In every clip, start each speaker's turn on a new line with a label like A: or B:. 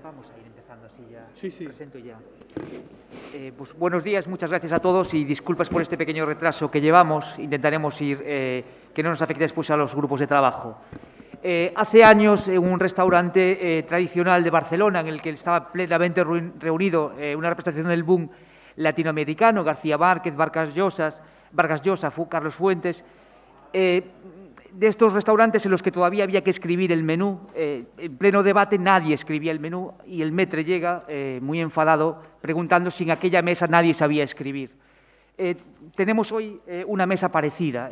A: Vamos a ir empezando así ya.
B: Sí, sí.
A: Presento ya. Pues buenos días, muchas gracias a todos y disculpas por este pequeño retraso que llevamos. Intentaremos ir, que no nos afecte después a los grupos de trabajo. Hace años, en un restaurante tradicional de Barcelona, en el que estaba plenamente reunido una representación del boom latinoamericano, García Márquez, Vargas Llosa, Carlos Fuentes, de estos restaurantes en los que todavía había que escribir el menú, en pleno debate nadie escribía el menú y el maître llega muy enfadado preguntando si en aquella mesa nadie sabía escribir. Tenemos hoy una mesa parecida.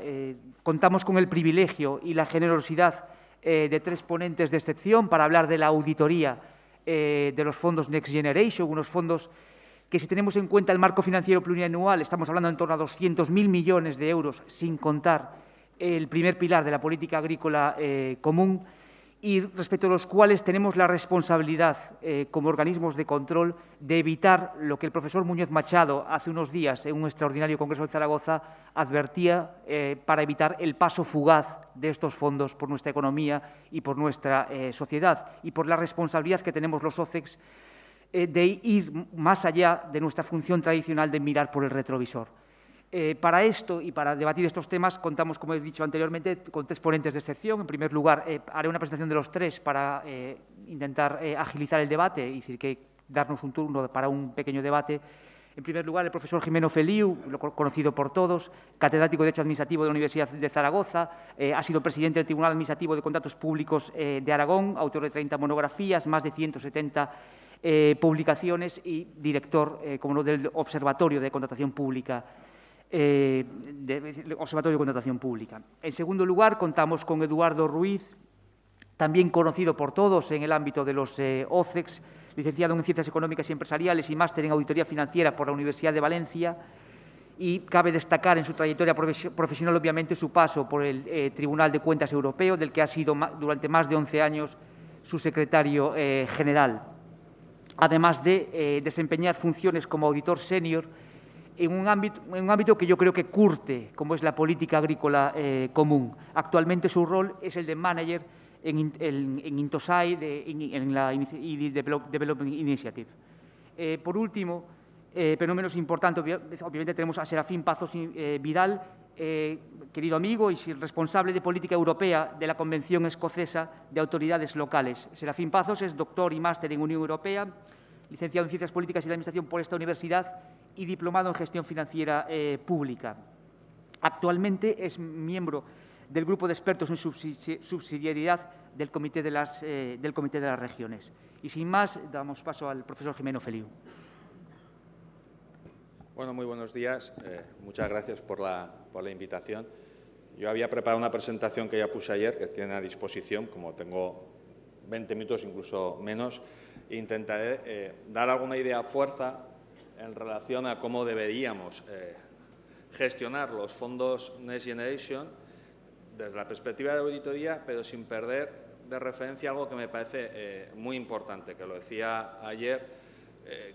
A: Contamos con el privilegio y la generosidad de tres ponentes de excepción para hablar de la auditoría de los fondos Next Generation, unos fondos que, si tenemos en cuenta el marco financiero plurianual, estamos hablando en torno a 200.000 millones de euros, sin contar el primer pilar de la política agrícola común, y respecto a los cuales tenemos la responsabilidad, como organismos de control, de evitar lo que el profesor Muñoz Machado hace unos días, en un extraordinario congreso de Zaragoza, advertía para evitar el paso fugaz de estos fondos por nuestra economía y por nuestra sociedad, y por la responsabilidad que tenemos los OCECs de ir más allá de nuestra función tradicional de mirar por el retrovisor. Para esto y para debatir estos temas contamos, como he dicho anteriormente, con tres ponentes de excepción. En primer lugar, haré una presentación de los tres para intentar agilizar el debate, es decir, que darnos un turno para un pequeño debate. En primer lugar, el profesor Jimeno Feliu, conocido por todos, catedrático de Derecho Administrativo de la Universidad de Zaragoza, ha sido presidente del Tribunal Administrativo de Contratos Públicos de Aragón, autor de 30 monografías, más de 170 publicaciones y director, como no, del Observatorio de Contratación Pública. Observatorio de Contratación Pública. En segundo lugar, contamos con Eduardo Ruiz, también conocido por todos en el ámbito de los OCECs, licenciado en Ciencias Económicas y Empresariales y máster en Auditoría Financiera por la Universidad de Valencia, y cabe destacar en su trayectoria profesional, obviamente, su paso por el Tribunal de Cuentas Europeo, del que ha sido durante más de 11 años su secretario general, además de desempeñar funciones como auditor senior en un ámbito que yo creo que curte, como es la política agrícola común. Actualmente su rol es el de manager en Intosai, en la ED Development Initiative. Por último, pero no menos importante, obviamente tenemos a Serafín Pazos Vidal, querido amigo y responsable de política europea de la Convención Escocesa de Autoridades Locales. Serafín Pazos es doctor y máster en Unión Europea, licenciado en Ciencias Políticas y de Administración por esta universidad y diplomado en Gestión Financiera Pública. Actualmente es miembro del Grupo de Expertos en Subsidiariedad del Comité de las Regiones. Y sin más, damos paso al profesor Jimeno Feliu.
C: Bueno, muy buenos días. Muchas gracias por la invitación. Yo había preparado una presentación que ya puse ayer, que tiene a disposición, como tengo 20 minutos, incluso menos. Intentaré dar alguna idea fuerza en relación a cómo deberíamos gestionar los fondos Next Generation desde la perspectiva de auditoría, pero sin perder de referencia algo que me parece muy importante, que lo decía ayer,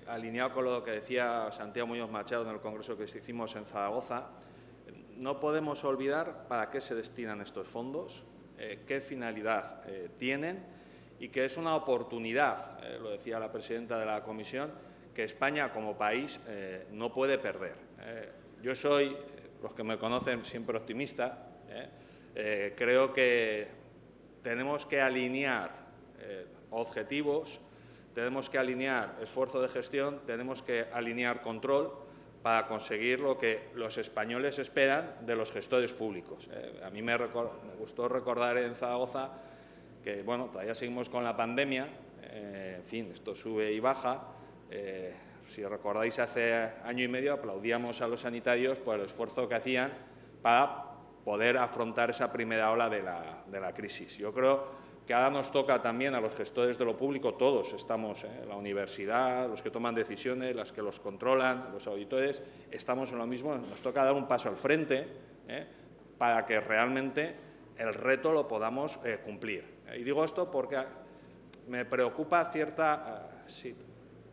C: alineado con lo que decía Santiago Muñoz Machado en el congreso que hicimos en Zaragoza. No podemos olvidar para qué se destinan estos fondos, qué finalidad tienen y que es una oportunidad, lo decía la presidenta de la comisión, que España como país no puede perder. Yo soy, los que me conocen, siempre optimista. Creo que tenemos que alinear objetivos, tenemos que alinear esfuerzo de gestión, tenemos que alinear control para conseguir lo que los españoles esperan de los gestores públicos. A mí me gustó recordar en Zaragoza que, bueno, todavía seguimos con la pandemia, en fin, esto sube y baja. Si recordáis, hace año y medio aplaudíamos a los sanitarios por el esfuerzo que hacían para poder afrontar esa primera ola de la crisis. Yo creo que ahora nos toca también a los gestores de lo público, todos estamos, la universidad, los que toman decisiones, las que los controlan, los auditores, estamos en lo mismo, nos toca dar un paso al frente para que realmente el reto lo podamos cumplir. Y digo esto porque me preocupa cierta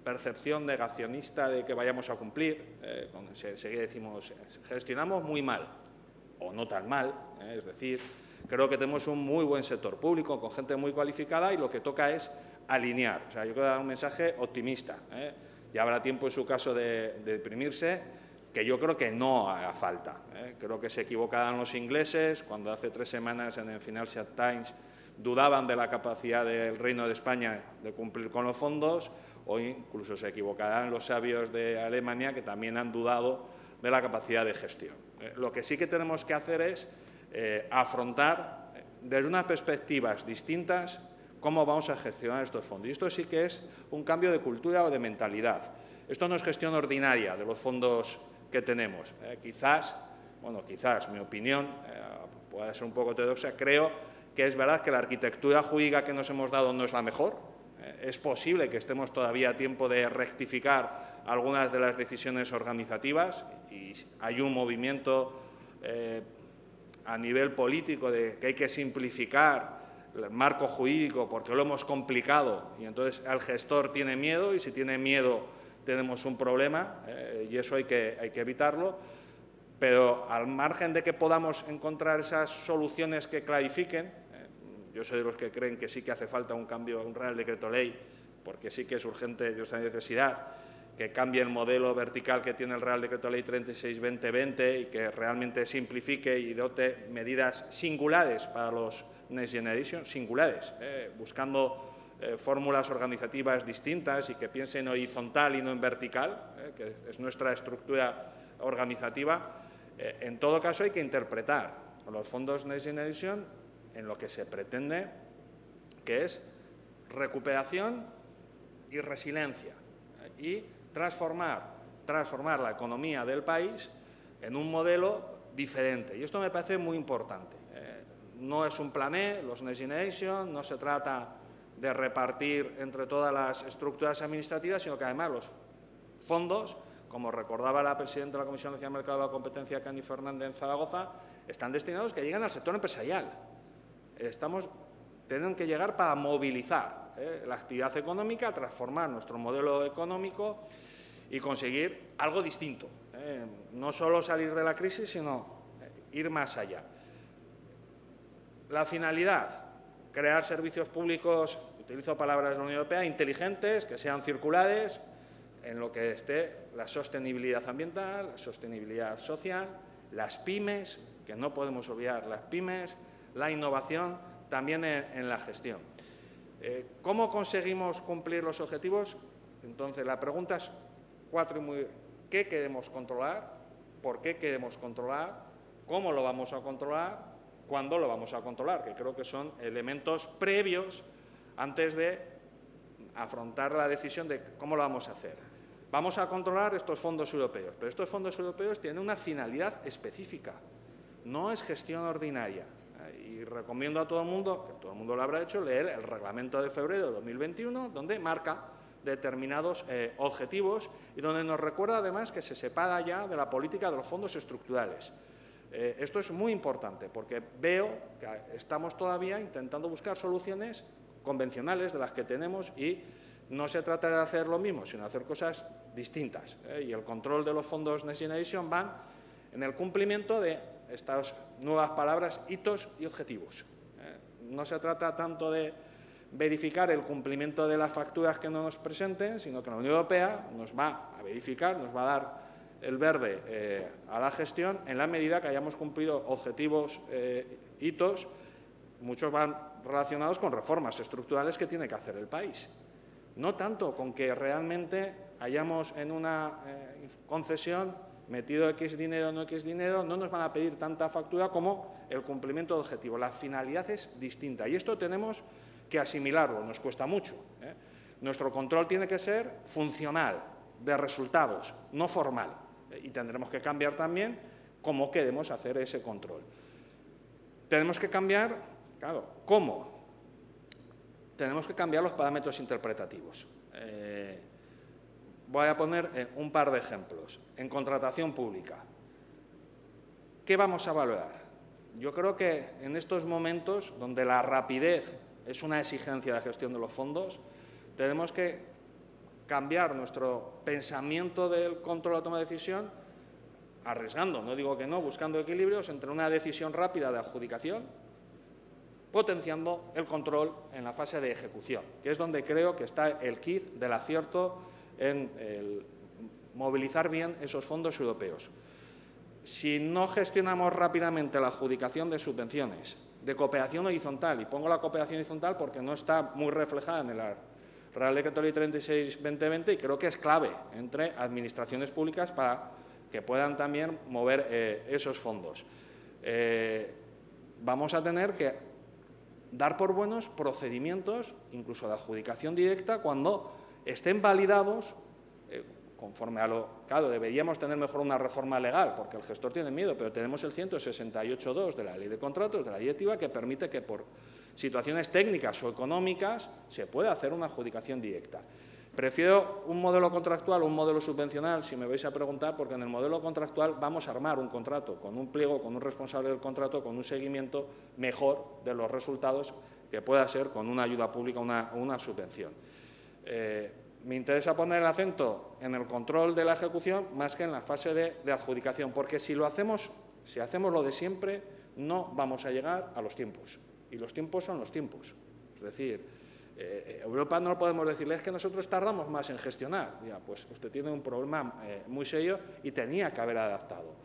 C: percepción negacionista de que vayamos a cumplir. Enseguida decimos, gestionamos muy mal, o no tan mal, es decir, creo que tenemos un muy buen sector público, con gente muy cualificada, y lo que toca es alinear. O sea, yo quiero dar un mensaje optimista. Ya habrá tiempo en su caso de deprimirse, que yo creo que no haga falta. Creo que se equivocaron los ingleses cuando hace 3 semanas en el Financial Times dudaban de la capacidad del Reino de España de cumplir con los fondos, o incluso se equivocarán los sabios de Alemania, que también han dudado de la capacidad de gestión. Lo que sí que tenemos que hacer es afrontar desde unas perspectivas distintas cómo vamos a gestionar estos fondos. Y esto sí que es un cambio de cultura o de mentalidad. Esto no es gestión ordinaria de los fondos que tenemos. Quizás, mi opinión pueda ser un poco heterodoxa, creo que es verdad que la arquitectura jurídica que nos hemos dado no es la mejor. Es posible que estemos todavía a tiempo de rectificar algunas de las decisiones organizativas y hay un movimiento a nivel político de que hay que simplificar el marco jurídico porque lo hemos complicado y entonces el gestor tiene miedo y si tiene miedo tenemos un problema y eso hay que evitarlo. Pero al margen de que podamos encontrar esas soluciones que clarifiquen, yo soy de los que creen que sí que hace falta un cambio, un Real Decreto Ley, porque sí que es urgente y es una necesidad que cambie el modelo vertical que tiene el Real Decreto Ley 36/2020 y que realmente simplifique y dote medidas singulares para los Next Generation, singulares, buscando fórmulas organizativas distintas y que piensen horizontal y no en vertical, que es nuestra estructura organizativa. En todo caso, hay que interpretar los fondos Next Generation en lo que se pretende, que es recuperación y resiliencia, y transformar la economía del país en un modelo diferente. Y esto me parece muy importante. No es un plan E, los Next Generation, no se trata de repartir entre todas las estructuras administrativas, sino que además los fondos, como recordaba la presidenta de la Comisión Nacional del Mercado de la Competencia, Cani Fernández, en Zaragoza, están destinados que lleguen al sector empresarial. Tienen que llegar para movilizar la actividad económica, transformar nuestro modelo económico y conseguir algo distinto. No solo salir de la crisis, sino ir más allá. La finalidad, crear servicios públicos, utilizo palabras de la Unión Europea, inteligentes, que sean circulares, en lo que esté la sostenibilidad ambiental, la sostenibilidad social, las pymes, que no podemos olvidar las pymes, la innovación, también en la gestión. ¿Cómo conseguimos cumplir los objetivos? Entonces, la pregunta es ¿qué queremos controlar? ¿Por qué queremos controlar? ¿Cómo lo vamos a controlar? ¿Cuándo lo vamos a controlar? Que creo que son elementos previos antes de afrontar la decisión de cómo lo vamos a hacer. Vamos a controlar estos fondos europeos, pero estos fondos europeos tienen una finalidad específica. No es gestión ordinaria. Y recomiendo a todo el mundo, que todo el mundo lo habrá hecho, leer el reglamento de febrero de 2021, donde marca determinados objetivos y donde nos recuerda además que se separa ya de la política de los fondos estructurales. Esto es muy importante porque veo que estamos todavía intentando buscar soluciones convencionales de las que tenemos y no se trata de hacer lo mismo, sino de hacer cosas distintas. Y el control de los fondos Next Generation van en el cumplimiento de estas nuevas palabras, hitos y objetivos. No se trata tanto de verificar el cumplimiento de las facturas que no nos presenten, sino que la Unión Europea nos va a verificar, nos va a dar el verde a la gestión en la medida que hayamos cumplido objetivos, hitos, muchos van relacionados con reformas estructurales que tiene que hacer el país. No tanto con que realmente hayamos en una concesión metido X dinero o no X dinero, no nos van a pedir tanta factura como el cumplimiento de objetivos. La finalidad es distinta y esto tenemos que asimilarlo, nos cuesta mucho. Nuestro control tiene que ser funcional, de resultados, no formal. Y tendremos que cambiar también cómo queremos hacer ese control. Tenemos que cambiar, claro, ¿cómo? Tenemos que cambiar los parámetros interpretativos. Voy a poner un par de ejemplos. En contratación pública, ¿qué vamos a valorar? Yo creo que en estos momentos, donde la rapidez es una exigencia de gestión de los fondos, tenemos que cambiar nuestro pensamiento del control de la toma de decisión, arriesgando, no digo que no, buscando equilibrios entre una decisión rápida de adjudicación
B: potenciando el control en la fase de ejecución, que es donde creo que está el quid del acierto en movilizar bien esos fondos europeos. Si no gestionamos rápidamente la adjudicación de subvenciones, de cooperación horizontal, y pongo la cooperación horizontal porque no está muy reflejada en el Real Decreto Ley 36/2020 y creo que es clave entre administraciones públicas para que puedan también mover esos fondos. Vamos a tener que dar por buenos procedimientos, incluso de adjudicación directa, cuando estén validados, conforme a lo… Claro, deberíamos tener mejor una reforma legal, porque el gestor tiene miedo, pero tenemos el 168.2 de la Ley de Contratos, de la directiva, que permite que por situaciones técnicas o económicas se pueda hacer una adjudicación directa. Prefiero un modelo contractual o un modelo subvencional, si me vais a preguntar, porque en el modelo contractual vamos a armar un contrato con un pliego, con un responsable del contrato, con un seguimiento mejor de los resultados que pueda ser con una ayuda pública o una subvención. Me interesa poner el acento en el control de la ejecución más que en la fase de adjudicación, porque si hacemos lo de siempre, no vamos a llegar a los tiempos. Y los tiempos son los tiempos. Es decir, Europa no podemos decirle, es que nosotros tardamos más en gestionar. Ya, pues usted tiene un problema muy serio y tenía que haber adaptado.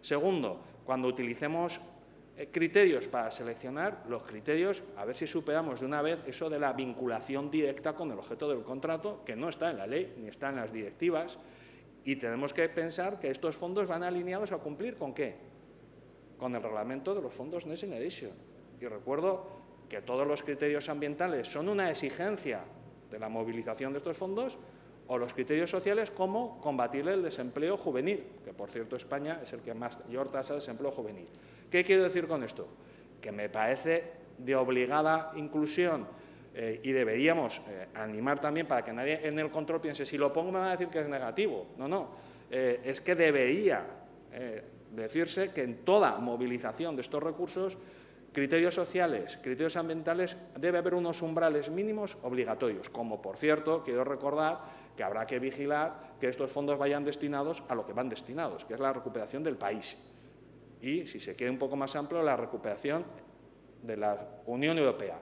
B: Segundo, cuando utilicemos criterios para seleccionar, los criterios, a ver si superamos de una vez eso de la vinculación directa con el objeto del contrato, que no está en la ley ni está en las directivas, y tenemos que pensar que estos fondos van alineados a cumplir ¿con qué? Con el reglamento de los fondos Next Generation. Y recuerdo que todos los criterios ambientales son una exigencia de la movilización de estos fondos, o los criterios sociales como combatir el desempleo juvenil, que por cierto España es el que mayor tasa de desempleo juvenil. ¿Qué quiero decir con esto? Que me parece de obligada inclusión y deberíamos animar también para que nadie en el control piense, si lo pongo me van a decir que es negativo. No, es que debería decirse que en toda movilización de estos recursos, criterios sociales, criterios ambientales, debe haber unos umbrales mínimos obligatorios, como por cierto, quiero recordar que habrá que vigilar que estos fondos vayan destinados a lo que van destinados, que es la recuperación del país. Y, si se quiere un poco más amplio, la recuperación de la Unión Europea.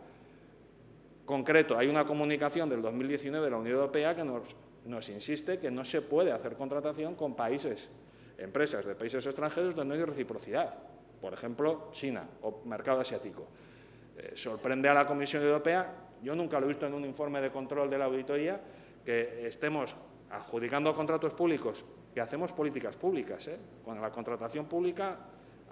B: Concreto, hay una comunicación del 2019 de la Unión Europea que nos insiste que no se puede hacer contratación con empresas de países extranjeros donde no hay reciprocidad. Por ejemplo, China o mercado asiático. Sorprende a la Comisión Europea, yo nunca lo he visto en un informe de control de la auditoría, que estemos adjudicando contratos públicos, que hacemos políticas públicas. Con la contratación pública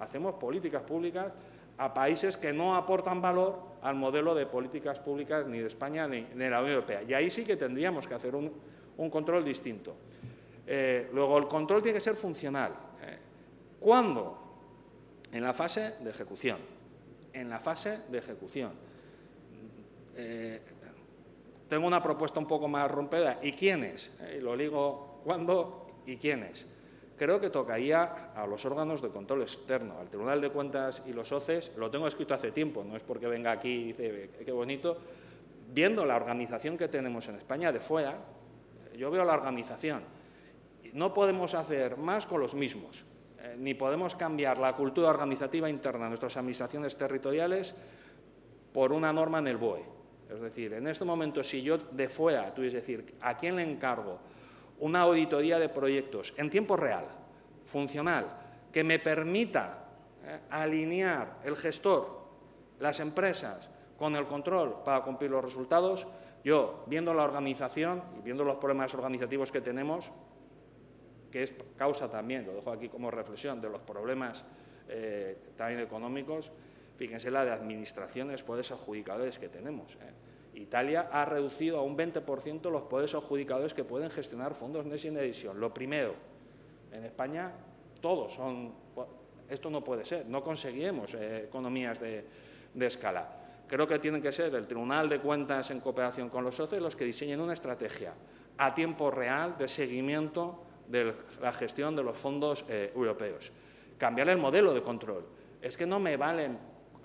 B: hacemos políticas públicas a países que no aportan valor al modelo de políticas públicas ni de España ni de la Unión Europea. Y ahí sí que tendríamos que hacer un control distinto. Luego, el control tiene que ser funcional. ¿Cuándo? En la fase de ejecución. En la fase de ejecución. Tengo una propuesta un poco más rompedora. ¿Y quiénes? Lo digo, ¿cuándo y quiénes? Creo que tocaría a los órganos de control externo, al Tribunal de Cuentas y los OCEs. Lo tengo escrito hace tiempo, no es porque venga aquí y dice, qué bonito. Viendo la organización que tenemos en España de fuera, yo veo la organización. No podemos hacer más con los mismos. Ni podemos cambiar la cultura organizativa interna de nuestras administraciones territoriales por una norma en el BOE. Es decir, en este momento, si yo de fuera, tú es decir, ¿a quién le encargo una auditoría de proyectos en tiempo real, funcional, que me permita alinear el gestor, las empresas, con el control para cumplir los resultados? Yo, viendo la organización y viendo los problemas organizativos que tenemos, que es causa también, lo dejo aquí como reflexión, de los problemas también económicos, fíjense la de administraciones, poderes adjudicadores que tenemos. Italia ha reducido a un 20% los poderes adjudicadores que pueden gestionar fondos Next Generation. Lo primero, en España todos son… Esto no puede ser, no conseguiremos economías de escala. Creo que tienen que ser el Tribunal de Cuentas en cooperación con los socios los que diseñen una estrategia a tiempo real de seguimiento de la gestión de los fondos europeos. Cambiar el modelo de control. Es que no me valen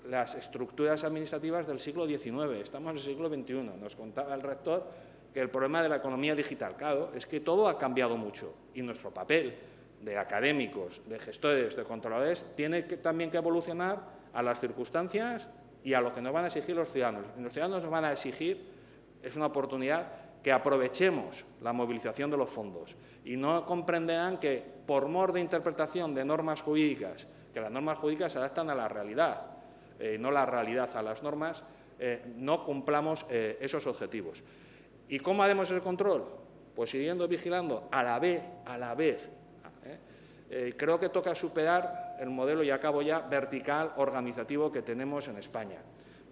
B: las estructuras administrativas del siglo XIX, estamos en el siglo XXI. Nos contaba el rector que el problema de la economía digital, claro, es que todo ha cambiado mucho y nuestro papel de académicos, de gestores, de controladores, tiene también que evolucionar a las circunstancias y a lo que nos van a exigir los ciudadanos. Y los ciudadanos nos van a exigir, es una oportunidad, que aprovechemos la movilización de los fondos y no comprenderán que por mor de interpretación de normas jurídicas, que las normas jurídicas se adaptan a la realidad, no la realidad a las normas, no cumplamos esos objetivos. ¿Y cómo haremos el control? Pues siguiendo vigilando a la vez. Creo que toca superar el modelo, y acabo ya, vertical organizativo que tenemos en España.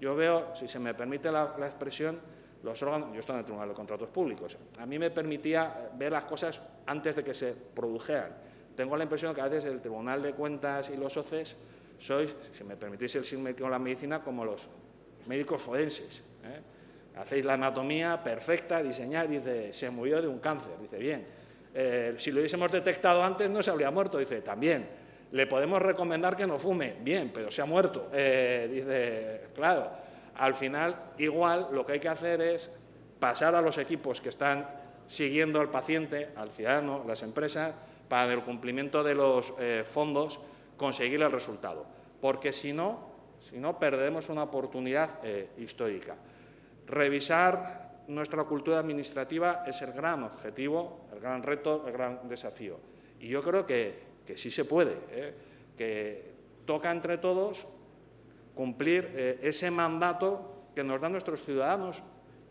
B: Yo veo, si se me permite la expresión, los órganos, yo estoy en el Tribunal de Contratos Públicos, a mí me permitía ver las cosas antes de que se produjeran. Tengo la impresión que a veces el Tribunal de Cuentas y los OCEs sois, si me permitís el símil con la medicina, como los médicos forenses. Hacéis la anatomía perfecta, diseñar, dice, se murió de un cáncer, dice, bien. Si lo hubiésemos detectado antes no se habría muerto, dice, también. Le podemos recomendar que no fume, bien, pero se ha muerto. Dice, claro, al final igual lo que hay que hacer es pasar a los equipos que están siguiendo al paciente, al ciudadano, las empresas, para en el cumplimiento de los fondos conseguir el resultado. Porque si no perderemos una oportunidad histórica. Revisar nuestra cultura administrativa es el gran objetivo, el gran reto, el gran desafío. Y yo creo que sí se puede, que toca entre todos cumplir ese mandato que nos dan nuestros ciudadanos,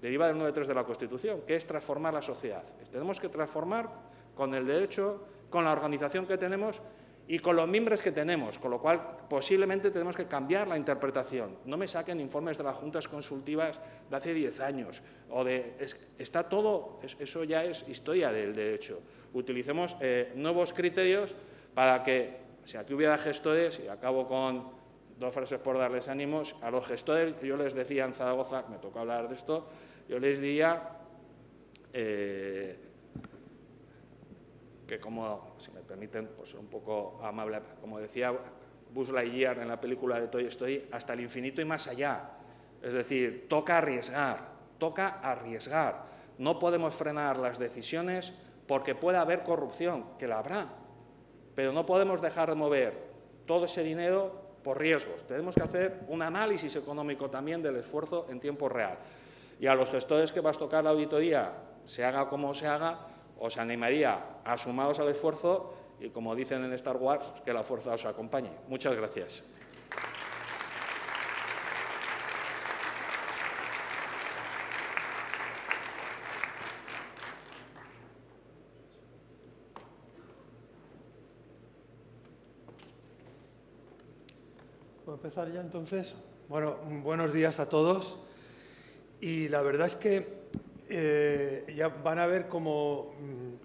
B: deriva del 9.3 de la Constitución, que es transformar la sociedad. Tenemos que transformar con el derecho, con la organización que tenemos y con los mimbres que tenemos, con lo cual posiblemente tenemos que cambiar la interpretación. No me saquen informes de las juntas consultivas de hace 10 años. Está todo, eso ya es historia del derecho. Utilicemos nuevos criterios para que, si aquí hubiera gestores, y acabo con 2 frases por darles ánimos, a los gestores, yo les decía en Zaragoza, me tocó hablar de esto, yo les diría que, como, si me permiten, pues un poco amable, como decía Buzz Lightyear en la película de Toy Story, hasta el infinito y más allá. Es decir, toca arriesgar. No podemos frenar las decisiones porque puede haber corrupción, que la habrá, pero no podemos dejar de mover todo ese dinero por riesgos. Tenemos que hacer un análisis económico también del esfuerzo en tiempo real. Y a los gestores que vas a tocar la auditoría, se haga como se haga, os animaría a sumaros al esfuerzo y, como dicen en Star Wars, que la fuerza os acompañe. Muchas gracias.
D: ¿Puedo empezar ya entonces? Bueno, buenos días a todos. Y la verdad es que ya van a ver cómo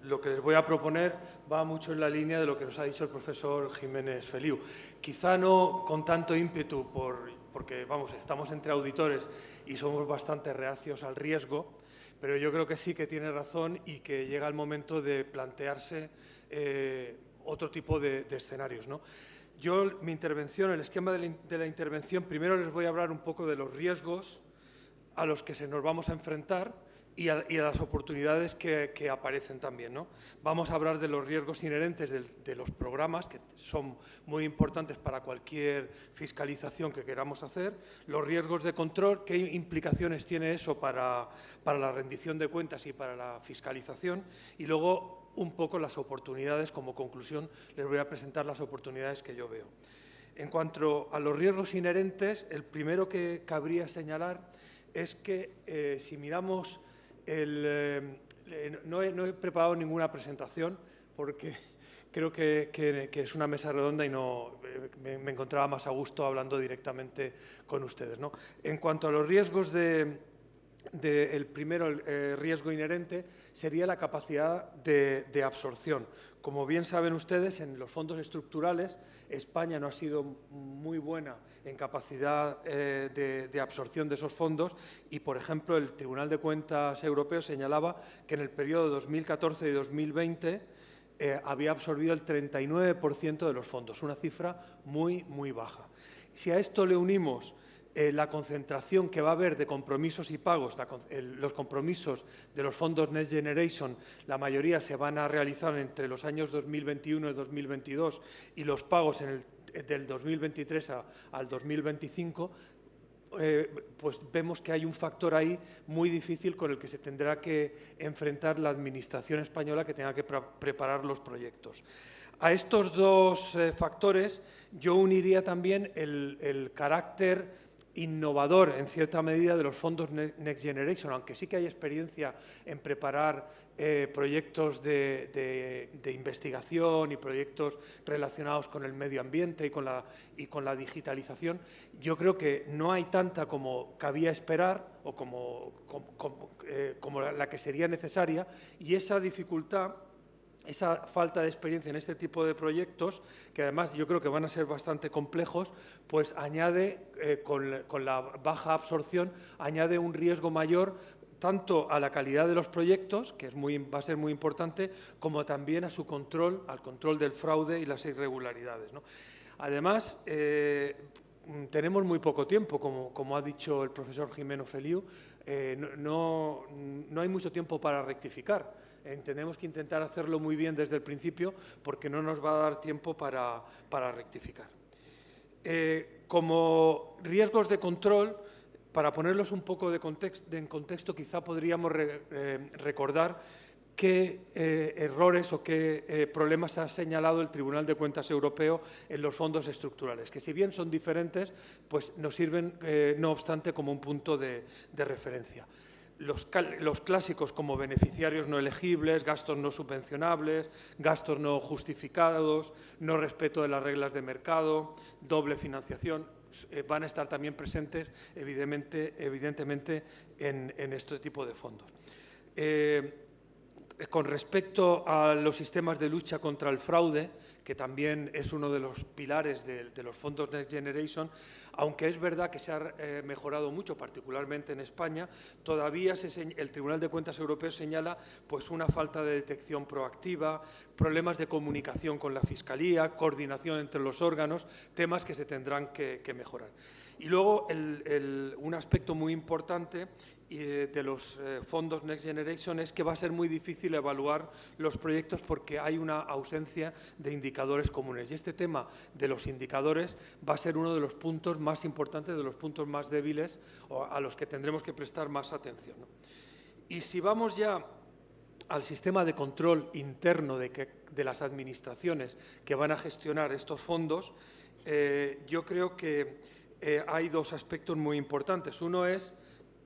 D: lo que les voy a proponer va mucho en la línea de lo que nos ha dicho el profesor Jiménez Feliu. Quizá no con tanto ímpetu, porque vamos, estamos entre auditores y somos bastante reacios al riesgo, pero yo creo que sí que tiene razón y que llega el momento de plantearse otro tipo de escenarios, ¿no? Yo, mi intervención, el esquema de la intervención, primero les voy a hablar un poco de los riesgos a los que nos vamos a enfrentar y a las oportunidades que aparecen también, ¿no? Vamos a hablar de los riesgos inherentes de los programas, que son muy importantes para cualquier fiscalización que queramos hacer, los riesgos de control, qué implicaciones tiene eso para la rendición de cuentas y para la fiscalización, y luego un poco las oportunidades. Como conclusión, les voy a presentar las oportunidades que yo veo. En cuanto a los riesgos inherentes, el primero que cabría señalar es que si miramos no he preparado ninguna presentación porque creo que es una mesa redonda y no me encontraba más a gusto hablando directamente con ustedes, ¿no? En cuanto a los riesgos el primero, el riesgo inherente, sería la capacidad de absorción. Como bien saben ustedes, en los fondos estructurales España no ha sido muy buena en capacidad de absorción de esos fondos y, por ejemplo, el Tribunal de Cuentas Europeo señalaba que en el periodo 2014 y 2020 había absorbido el 39% de los fondos, una cifra muy, muy baja. Si a esto le unimos la concentración que va a haber de compromisos y pagos, los compromisos de los fondos Next Generation, la mayoría se van a realizar entre los años 2021 y 2022 y los pagos del 2023 al 2025, pues vemos que hay un factor ahí muy difícil con el que se tendrá que enfrentar la Administración española que tenga que preparar los proyectos. A estos dos factores yo uniría también el carácter innovador, en cierta medida, de los fondos Next Generation, aunque sí que hay experiencia en preparar proyectos de investigación y proyectos relacionados con el medio ambiente y con la digitalización. Yo creo que no hay tanta como cabía esperar o como la que sería necesaria, y esa dificultad, esa falta de experiencia en este tipo de proyectos, que además yo creo que van a ser bastante complejos, pues añade, con la baja absorción, añade un riesgo mayor tanto a la calidad de los proyectos, que va a ser muy importante, como también a su control, al control del fraude y las irregularidades, ¿no? Además, tenemos muy poco tiempo, como ha dicho el profesor Gimeno Feliu, no hay mucho tiempo para rectificar. Tenemos que intentar hacerlo muy bien desde el principio, porque no nos va a dar tiempo para rectificar. Como riesgos de control, para ponerlos un poco en contexto, quizá podríamos recordar qué errores o qué problemas ha señalado el Tribunal de Cuentas Europeo en los fondos estructurales, que si bien son diferentes, pues nos sirven, no obstante, como un punto de referencia. Los clásicos como beneficiarios no elegibles, gastos no subvencionables, gastos no justificados, no respeto de las reglas de mercado, doble financiación, van a estar también presentes, evidentemente en este tipo de fondos. Con respecto a los sistemas de lucha contra el fraude, que también es uno de los pilares de los fondos Next Generation, aunque es verdad que se ha mejorado mucho, particularmente en España, todavía el Tribunal de Cuentas Europeo señala pues, una falta de detección proactiva, problemas de comunicación con la Fiscalía, coordinación entre los órganos, temas que se tendrán que mejorar. Y luego un aspecto muy importante de los fondos Next Generation es que va a ser muy difícil evaluar los proyectos porque hay una ausencia de indicadores comunes. Y este tema de los indicadores va a ser uno de los puntos más importantes, de los puntos más débiles a los que tendremos que prestar más atención, ¿no? Y si vamos ya al sistema de control interno de las administraciones que van a gestionar estos fondos, yo creo que hay dos aspectos muy importantes. Uno es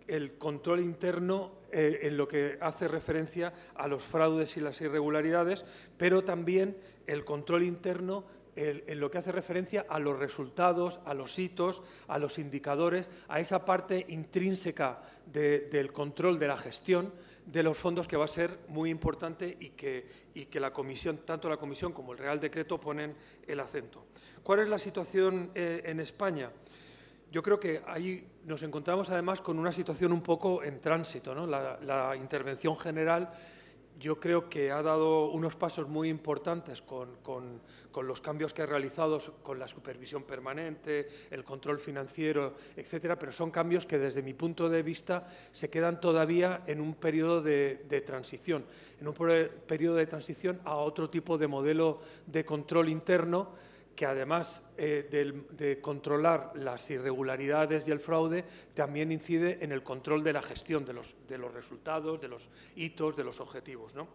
D: el control interno en lo que hace referencia a los fraudes y las irregularidades, pero también el control interno en lo que hace referencia a los resultados, a los hitos, a los indicadores, a esa parte intrínseca del control de la gestión de los fondos, que va a ser muy importante y que la Comisión, tanto la Comisión como el Real Decreto, ponen el acento. ¿Cuál es la situación en España? Yo creo que ahí nos encontramos además con una situación un poco en tránsito, ¿no? La intervención general, yo creo que ha dado unos pasos muy importantes con los cambios que ha realizado, con la supervisión permanente, el control financiero, etcétera, pero son cambios que desde mi punto de vista se quedan todavía en un periodo de transición, a otro tipo de modelo de control interno, que además de controlar las irregularidades y el fraude, también incide en el control de la gestión de los resultados, de los hitos, de los objetivos, ¿no?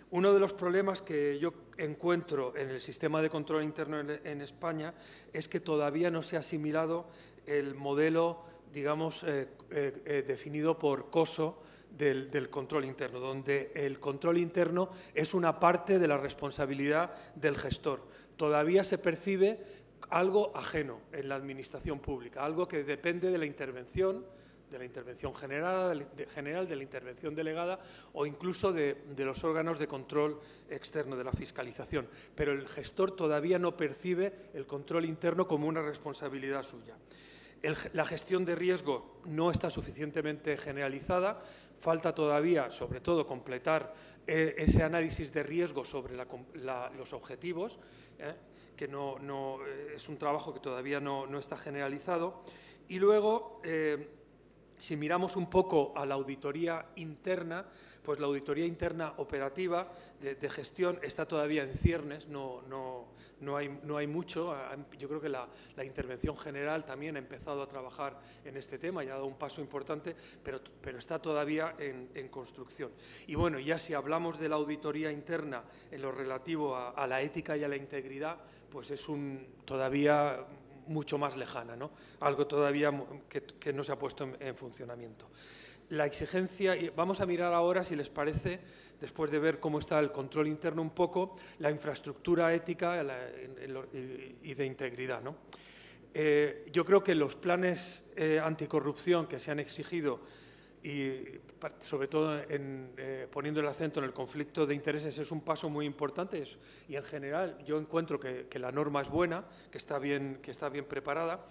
D: Uno de los problemas que yo encuentro en el sistema de control interno en España es que todavía no se ha asimilado el modelo, digamos, definido por COSO del control interno, donde el control interno es una parte de la responsabilidad del gestor. Todavía se percibe algo ajeno en la administración pública, algo que depende de la intervención general, de la intervención delegada o incluso de los órganos de control externo, de la fiscalización. Pero el gestor todavía no percibe el control interno como una responsabilidad suya. La gestión de riesgo no está suficientemente generalizada, falta todavía, sobre todo, completar ese análisis de riesgo sobre los objetivos, que es un trabajo que todavía no está generalizado. Y luego, si miramos un poco a la auditoría interna, pues la auditoría interna operativa de gestión está todavía en ciernes, no hay mucho. Yo creo que la intervención general también ha empezado a trabajar en este tema y ha dado un paso importante, pero está todavía en construcción. Y bueno, ya si hablamos de la auditoría interna en lo relativo a la ética y a la integridad, pues es todavía mucho más lejana, ¿no? Algo todavía que no se ha puesto en funcionamiento. La exigencia, y vamos a mirar ahora, si les parece, después de ver cómo está el control interno un poco, la infraestructura ética y de integridad, ¿no? Yo creo que los planes anticorrupción que se han exigido, y sobre todo poniendo el acento en el conflicto de intereses, es un paso muy importante y en general yo encuentro que la norma es buena, que está bien preparada.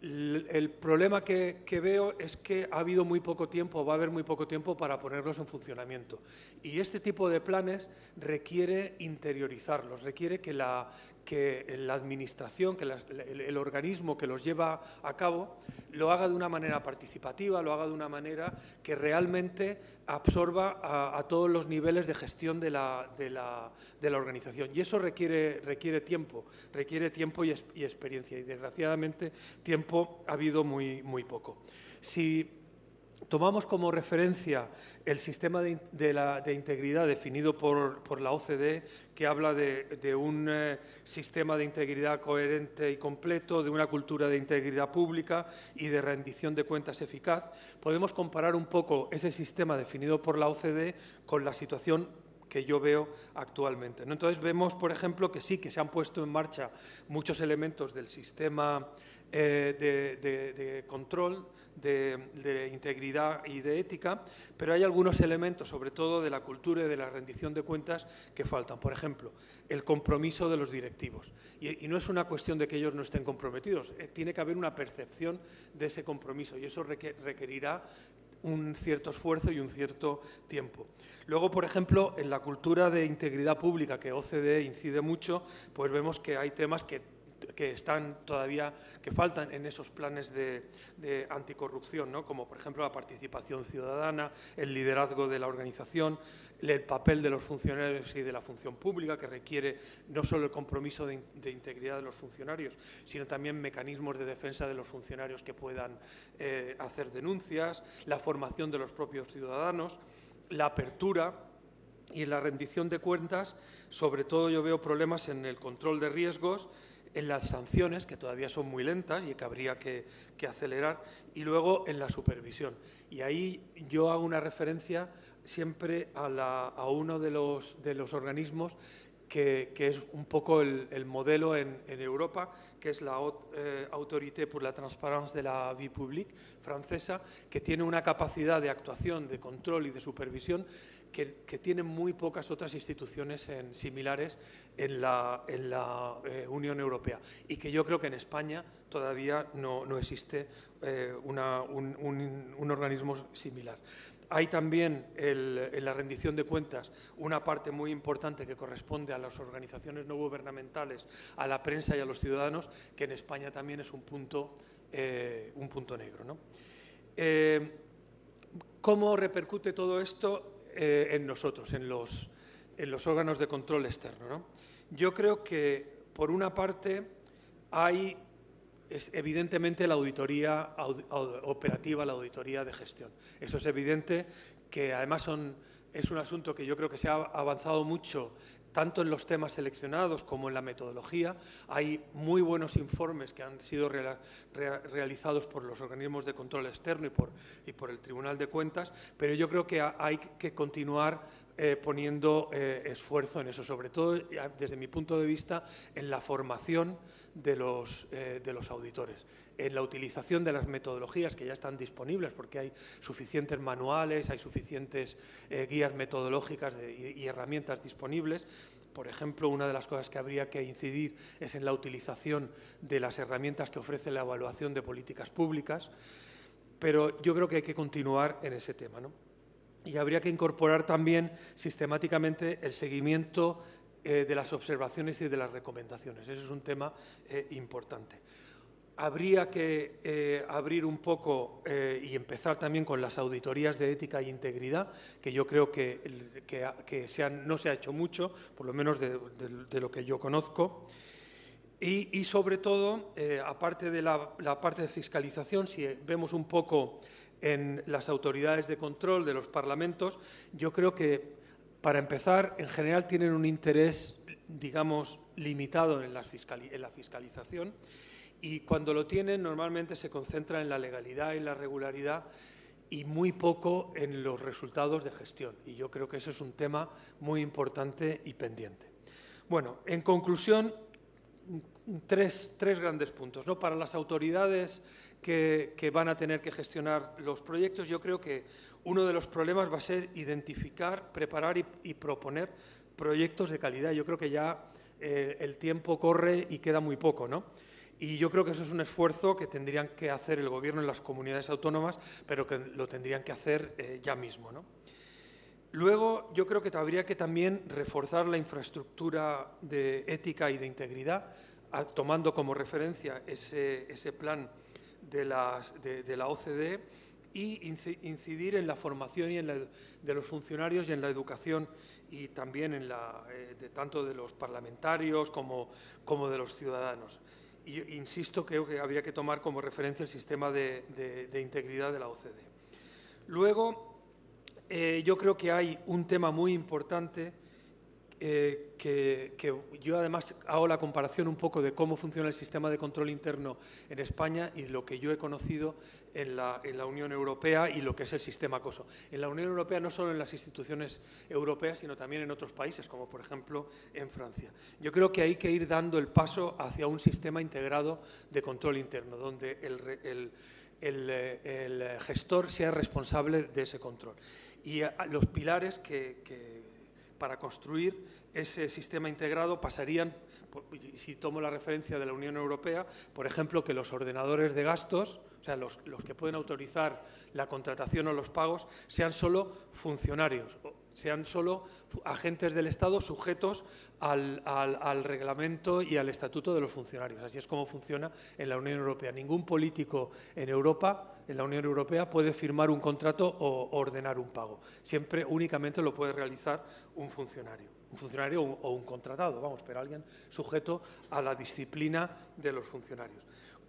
D: El problema que veo es que ha habido muy poco tiempo, va a haber muy poco tiempo para ponerlos en funcionamiento. Y este tipo de planes requiere interiorizarlos, requiere que la administración, que el organismo que los lleva a cabo, lo haga de una manera participativa, lo haga de una manera que realmente absorba a todos los niveles de gestión de la organización. Y eso requiere tiempo y experiencia. Y desgraciadamente tiempo ha habido muy poco. Si tomamos como referencia el sistema de integridad definido por la OCDE, que habla de un sistema de integridad coherente y completo, de una cultura de integridad pública y de rendición de cuentas eficaz, podemos comparar un poco ese sistema definido por la OCDE con la situación que yo veo actualmente, ¿no? Entonces vemos, por ejemplo, que sí que se han puesto en marcha muchos elementos del sistema de control, de integridad y de ética, pero hay algunos elementos, sobre todo de la cultura y de la rendición de cuentas, que faltan. Por ejemplo, el compromiso de los directivos. Y no es una cuestión de que ellos no estén comprometidos, tiene que haber una percepción de ese compromiso y eso requerirá un cierto esfuerzo y un cierto tiempo. Luego, por ejemplo, en la cultura de integridad pública, que OCDE incide mucho, pues vemos que hay temas que están todavía, que faltan en esos planes de anticorrupción, ¿no? Como por ejemplo la participación ciudadana, el liderazgo de la organización, el papel de los funcionarios y de la función pública, que requiere no solo el compromiso de integridad de los funcionarios, sino también mecanismos de defensa de los funcionarios que puedan hacer denuncias, la formación de los propios ciudadanos, la apertura y en la rendición de cuentas. Sobre todo yo veo problemas en el control de riesgos, en las sanciones, que todavía son muy lentas y que habría que acelerar, y luego en la supervisión. Y ahí yo hago una referencia siempre a uno de los organismos que es un poco el modelo en Europa, que es la Autorité pour la Transparence de la Vie Publique francesa, que tiene una capacidad de actuación, de control y de supervisión que tienen muy pocas otras instituciones similares en la Unión Europea y que yo creo que en España todavía no existe un organismo similar. Hay también en la rendición de cuentas una parte muy importante que corresponde a las organizaciones no gubernamentales, a la prensa y a los ciudadanos, que en España también es un punto negro, ¿no? ¿Cómo repercute todo esto en nosotros, en los órganos de control externo, ¿no? Yo creo que, por una parte, es evidentemente la auditoría operativa, la auditoría de gestión. Eso es evidente, que además es un asunto que yo creo que se ha avanzado mucho, tanto en los temas seleccionados como en la metodología. Hay muy buenos informes que han sido realizados por los organismos de control externo y por el Tribunal de Cuentas, pero yo creo que hay que continuar poniendo esfuerzo en eso, sobre todo, desde mi punto de vista, en la formación de los auditores, en la utilización de las metodologías que ya están disponibles, porque hay suficientes manuales, hay suficientes guías metodológicas y herramientas disponibles. Por ejemplo, una de las cosas que habría que incidir es en la utilización de las herramientas que ofrece la evaluación de políticas públicas, pero yo creo que hay que continuar en ese tema, ¿no? Y habría que incorporar también sistemáticamente el seguimiento de las observaciones y de las recomendaciones. Ese es un tema importante. habría que abrir un poco y empezar también con las auditorías de ética e integridad, que yo creo que no se ha hecho mucho, por lo menos de lo que yo conozco. Y sobre todo, aparte de la parte de fiscalización, si vemos un poco en las autoridades de control de los parlamentos, yo creo que, para empezar, en general tienen un interés, digamos, limitado en la fiscalización, y cuando lo tienen normalmente se concentra en la legalidad y la regularidad y muy poco en los resultados de gestión. Y yo creo que eso es un tema muy importante y pendiente. Bueno, en conclusión, tres grandes puntos, ¿no? Para las autoridades que van a tener que gestionar los proyectos, yo creo que uno de los problemas va a ser identificar, preparar y proponer proyectos de calidad. Yo creo que ya el tiempo corre y queda muy poco, ¿no? Y yo creo que eso es un esfuerzo que tendrían que hacer el Gobierno en las comunidades autónomas, pero que lo tendrían que hacer ya mismo, ¿no? Luego, yo creo que habría que también reforzar la infraestructura de ética y de integridad, tomando como referencia ese plan de la OCDE, y incidir en la formación de los funcionarios y en la educación, y también tanto de los parlamentarios como de los ciudadanos. Y insisto, creo que habría que tomar como referencia el sistema de integridad de la OCDE. Luego, yo creo que hay un tema muy importante que yo además hago la comparación un poco de cómo funciona el sistema de control interno en España y lo que yo he conocido en la Unión Europea y lo que es el sistema COSO. En la Unión Europea, no solo en las instituciones europeas, sino también en otros países, como por ejemplo en Francia. Yo creo que hay que ir dando el paso hacia un sistema integrado de control interno, donde el gestor sea responsable de ese control. Y los pilares para construir ese sistema integrado pasarían, si tomo la referencia de la Unión Europea, por ejemplo, que los ordenadores de gastos, o sea, los que pueden autorizar la contratación o los pagos, sean solo funcionarios, sean solo agentes del Estado sujetos al reglamento y al estatuto de los funcionarios. Así es como funciona en la Unión Europea. Ningún político en Europa, en la Unión Europea, puede firmar un contrato o ordenar un pago. Siempre, únicamente lo puede realizar un funcionario o un contratado, vamos, pero alguien sujeto a la disciplina de los funcionarios.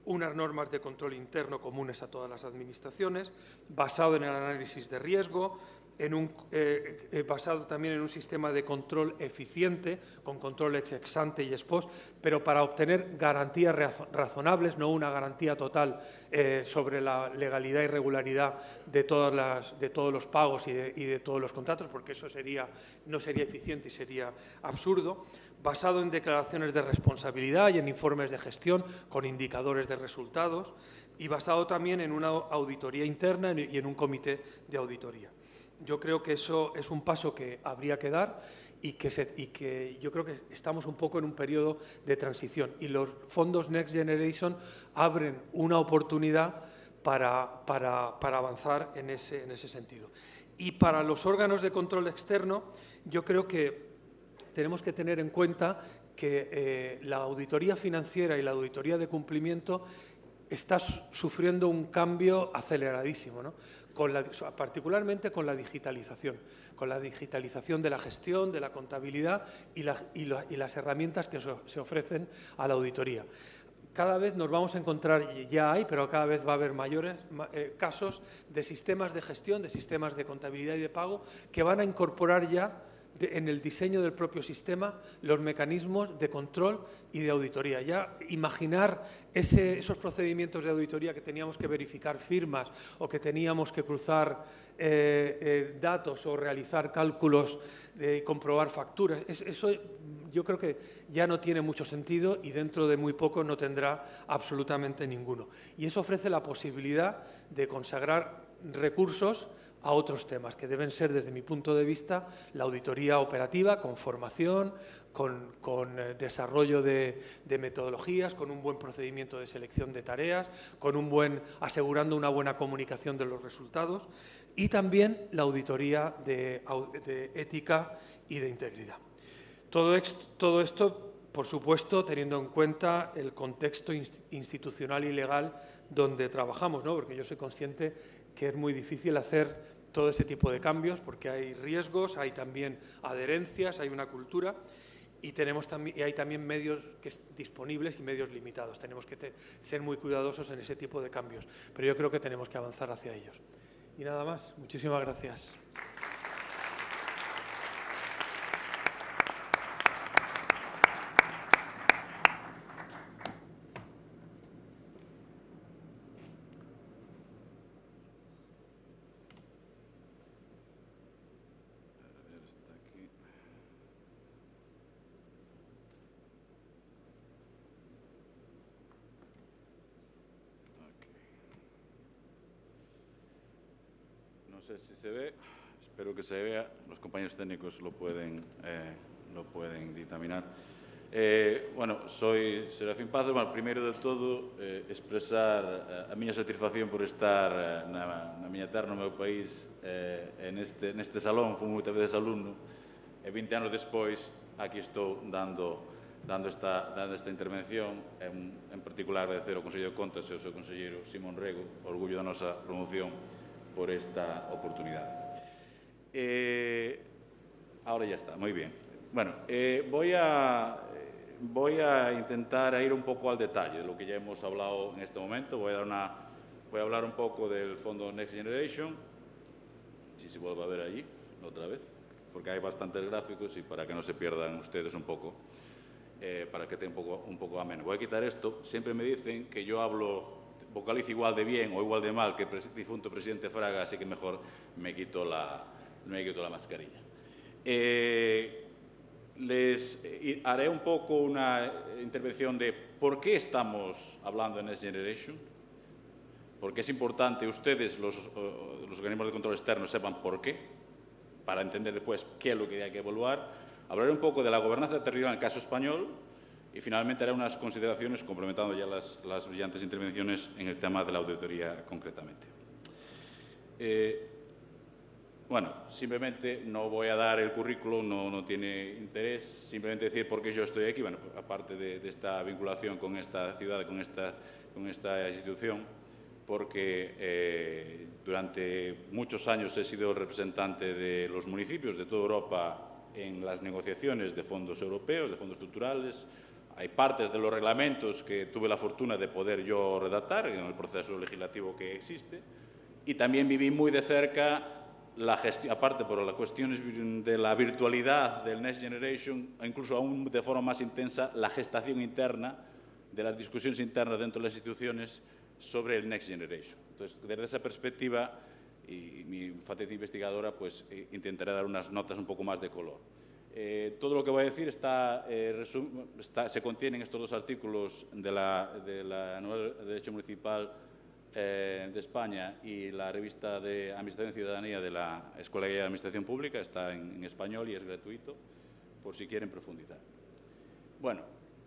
D: Unas normas de control interno comunes a todas las administraciones, basado en el análisis de riesgo, basado también en un sistema de control eficiente, con control ex ante y ex post, pero para obtener garantías razonables, no una garantía total sobre la legalidad y regularidad de todos los pagos y de todos los contratos, porque eso no sería eficiente y sería absurdo. Basado en declaraciones de responsabilidad y en informes de gestión con indicadores de resultados, y basado también en una auditoría interna y en un comité de auditoría. Yo creo que eso es un paso que habría que dar y que yo creo que estamos un poco en un periodo de transición, y los fondos Next Generation abren una oportunidad para avanzar en ese sentido. Y para los órganos de control externo, yo creo que tenemos que tener en cuenta que la auditoría financiera y la auditoría de cumplimiento está sufriendo un cambio aceleradísimo, ¿no? Particularmente con la digitalización de la gestión, de la contabilidad y las herramientas que se ofrecen a la auditoría. Cada vez nos vamos a encontrar, y ya hay, pero cada vez va a haber mayores casos de sistemas de gestión, de sistemas de contabilidad y de pago que van a incorporar ya en el diseño del propio sistema los mecanismos de control y de auditoría. Ya imaginar esos procedimientos de auditoría que teníamos que verificar firmas o que teníamos que cruzar datos o realizar cálculos y comprobar facturas, eso yo creo que ya no tiene mucho sentido y dentro de muy poco no tendrá absolutamente ninguno. Y eso ofrece la posibilidad de consagrar recursos a otros temas que deben ser, desde mi punto de vista, la auditoría operativa, con formación, con desarrollo de metodologías, con un buen procedimiento de selección de tareas, asegurando una buena comunicación de los resultados, y también la auditoría de ética y de integridad. Todo esto por supuesto, teniendo en cuenta el contexto institucional y legal donde trabajamos, ¿no? Porque yo soy consciente que es muy difícil hacer todo ese tipo de cambios porque hay riesgos, hay también adherencias, hay una cultura y hay también medios disponibles y medios limitados. Tenemos que ser muy cuidadosos en ese tipo de cambios, pero yo creo que tenemos que avanzar hacia ellos. Y nada más. Muchísimas gracias.
E: No sé si se ve, espero que se vea, los compañeros técnicos lo pueden dictaminar. Bueno, soy Serafín Pazos. Bueno, primeiro de todo, expresar a miña satisfacción por estar na miña terra, no meu país, neste salón. Fui moitas veces alumno e 20 anos despois aquí estou dando esta intervención. En particular agradecer ao Consello de Contas e ao seu conselleiro Simón Rego, orgullo da nosa promoción, por esta oportunidad. Ahora ya está, muy bien. Bueno, voy a intentar ir un poco al detalle de lo que ya hemos hablado en este momento. Voy a hablar un poco del Fondo Next Generation, si se vuelve a ver allí otra vez, porque hay bastantes gráficos y para que no se pierdan ustedes un poco, para que esté un poco ameno. Voy a quitar esto. Siempre me dicen que yo vocalizo igual de bien o igual de mal que el difunto presidente Fraga, así que mejor me quito la mascarilla. Les haré un poco una intervención de por qué estamos hablando de Next Generation, porque es importante ustedes, los organismos de control externo, sepan por qué, para entender después qué es lo que hay que evaluar. Hablaré un poco de la gobernanza territorial en el caso español y finalmente haré unas consideraciones complementando ya las brillantes intervenciones en el tema de la auditoría concretamente. Bueno, simplemente no voy a dar el currículum, no tiene interés, simplemente decir por qué yo estoy aquí. Bueno, aparte de esta vinculación con esta ciudad, con esta institución, porque durante muchos años he sido el representante de los municipios de toda Europa en las negociaciones de fondos europeos, de fondos estructurales. Hay partes de los reglamentos que tuve la fortuna de poder yo redactar en el proceso legislativo que existe, y también viví muy de cerca la gestión, aparte por las cuestiones de la virtualidad del Next Generation, incluso aún de forma más intensa, la gestación interna de las discusiones internas dentro de las instituciones sobre el Next Generation. Entonces, desde esa perspectiva, y mi faceta investigadora, pues intentaré dar unas notas un poco más de color. Todo lo que voy a decir se contiene en estos dos artículos de la Anual de Derecho Municipal de España y la revista de Administración y Ciudadanía de la Escuela de Administración Pública. Está en español y es gratuito, por si quieren profundizar. Bueno,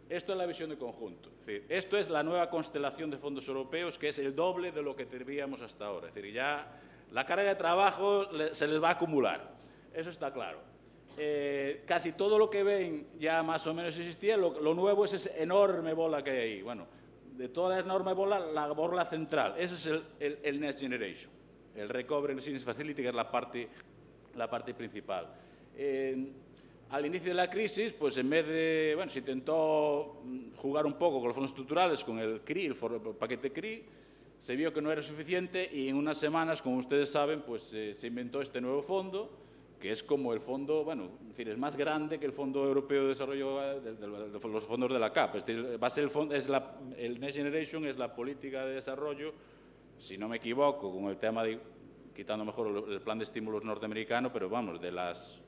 E: esto es la visión de conjunto. Es decir, esto es la nueva constelación de fondos europeos, que es el doble de lo que teníamos hasta ahora. Es decir, ya la carga de trabajo se les va a acumular. Eso está claro. Casi todo lo que ven ya más o menos existía. Lo nuevo es esa enorme bola que hay ahí. Bueno, de toda la enorme bola, la bola central. Eso es el Next Generation, el Recovery and Resilience Facility, que es la parte principal. Al inicio de la crisis, pues en vez de, bueno, se intentó jugar un poco con los fondos estructurales, con el CRI, el paquete CRI, se vio que no era suficiente y en unas semanas, como ustedes saben, pues se inventó este nuevo fondo, que es como el fondo, bueno, es decir, es más grande que el Fondo Europeo de Desarrollo, de los fondos de la CAP. Es decir, va a ser el Next Generation es la política de desarrollo, si no me equivoco, con el tema de, quitando mejor el plan de estímulos norteamericano, pero vamos, de las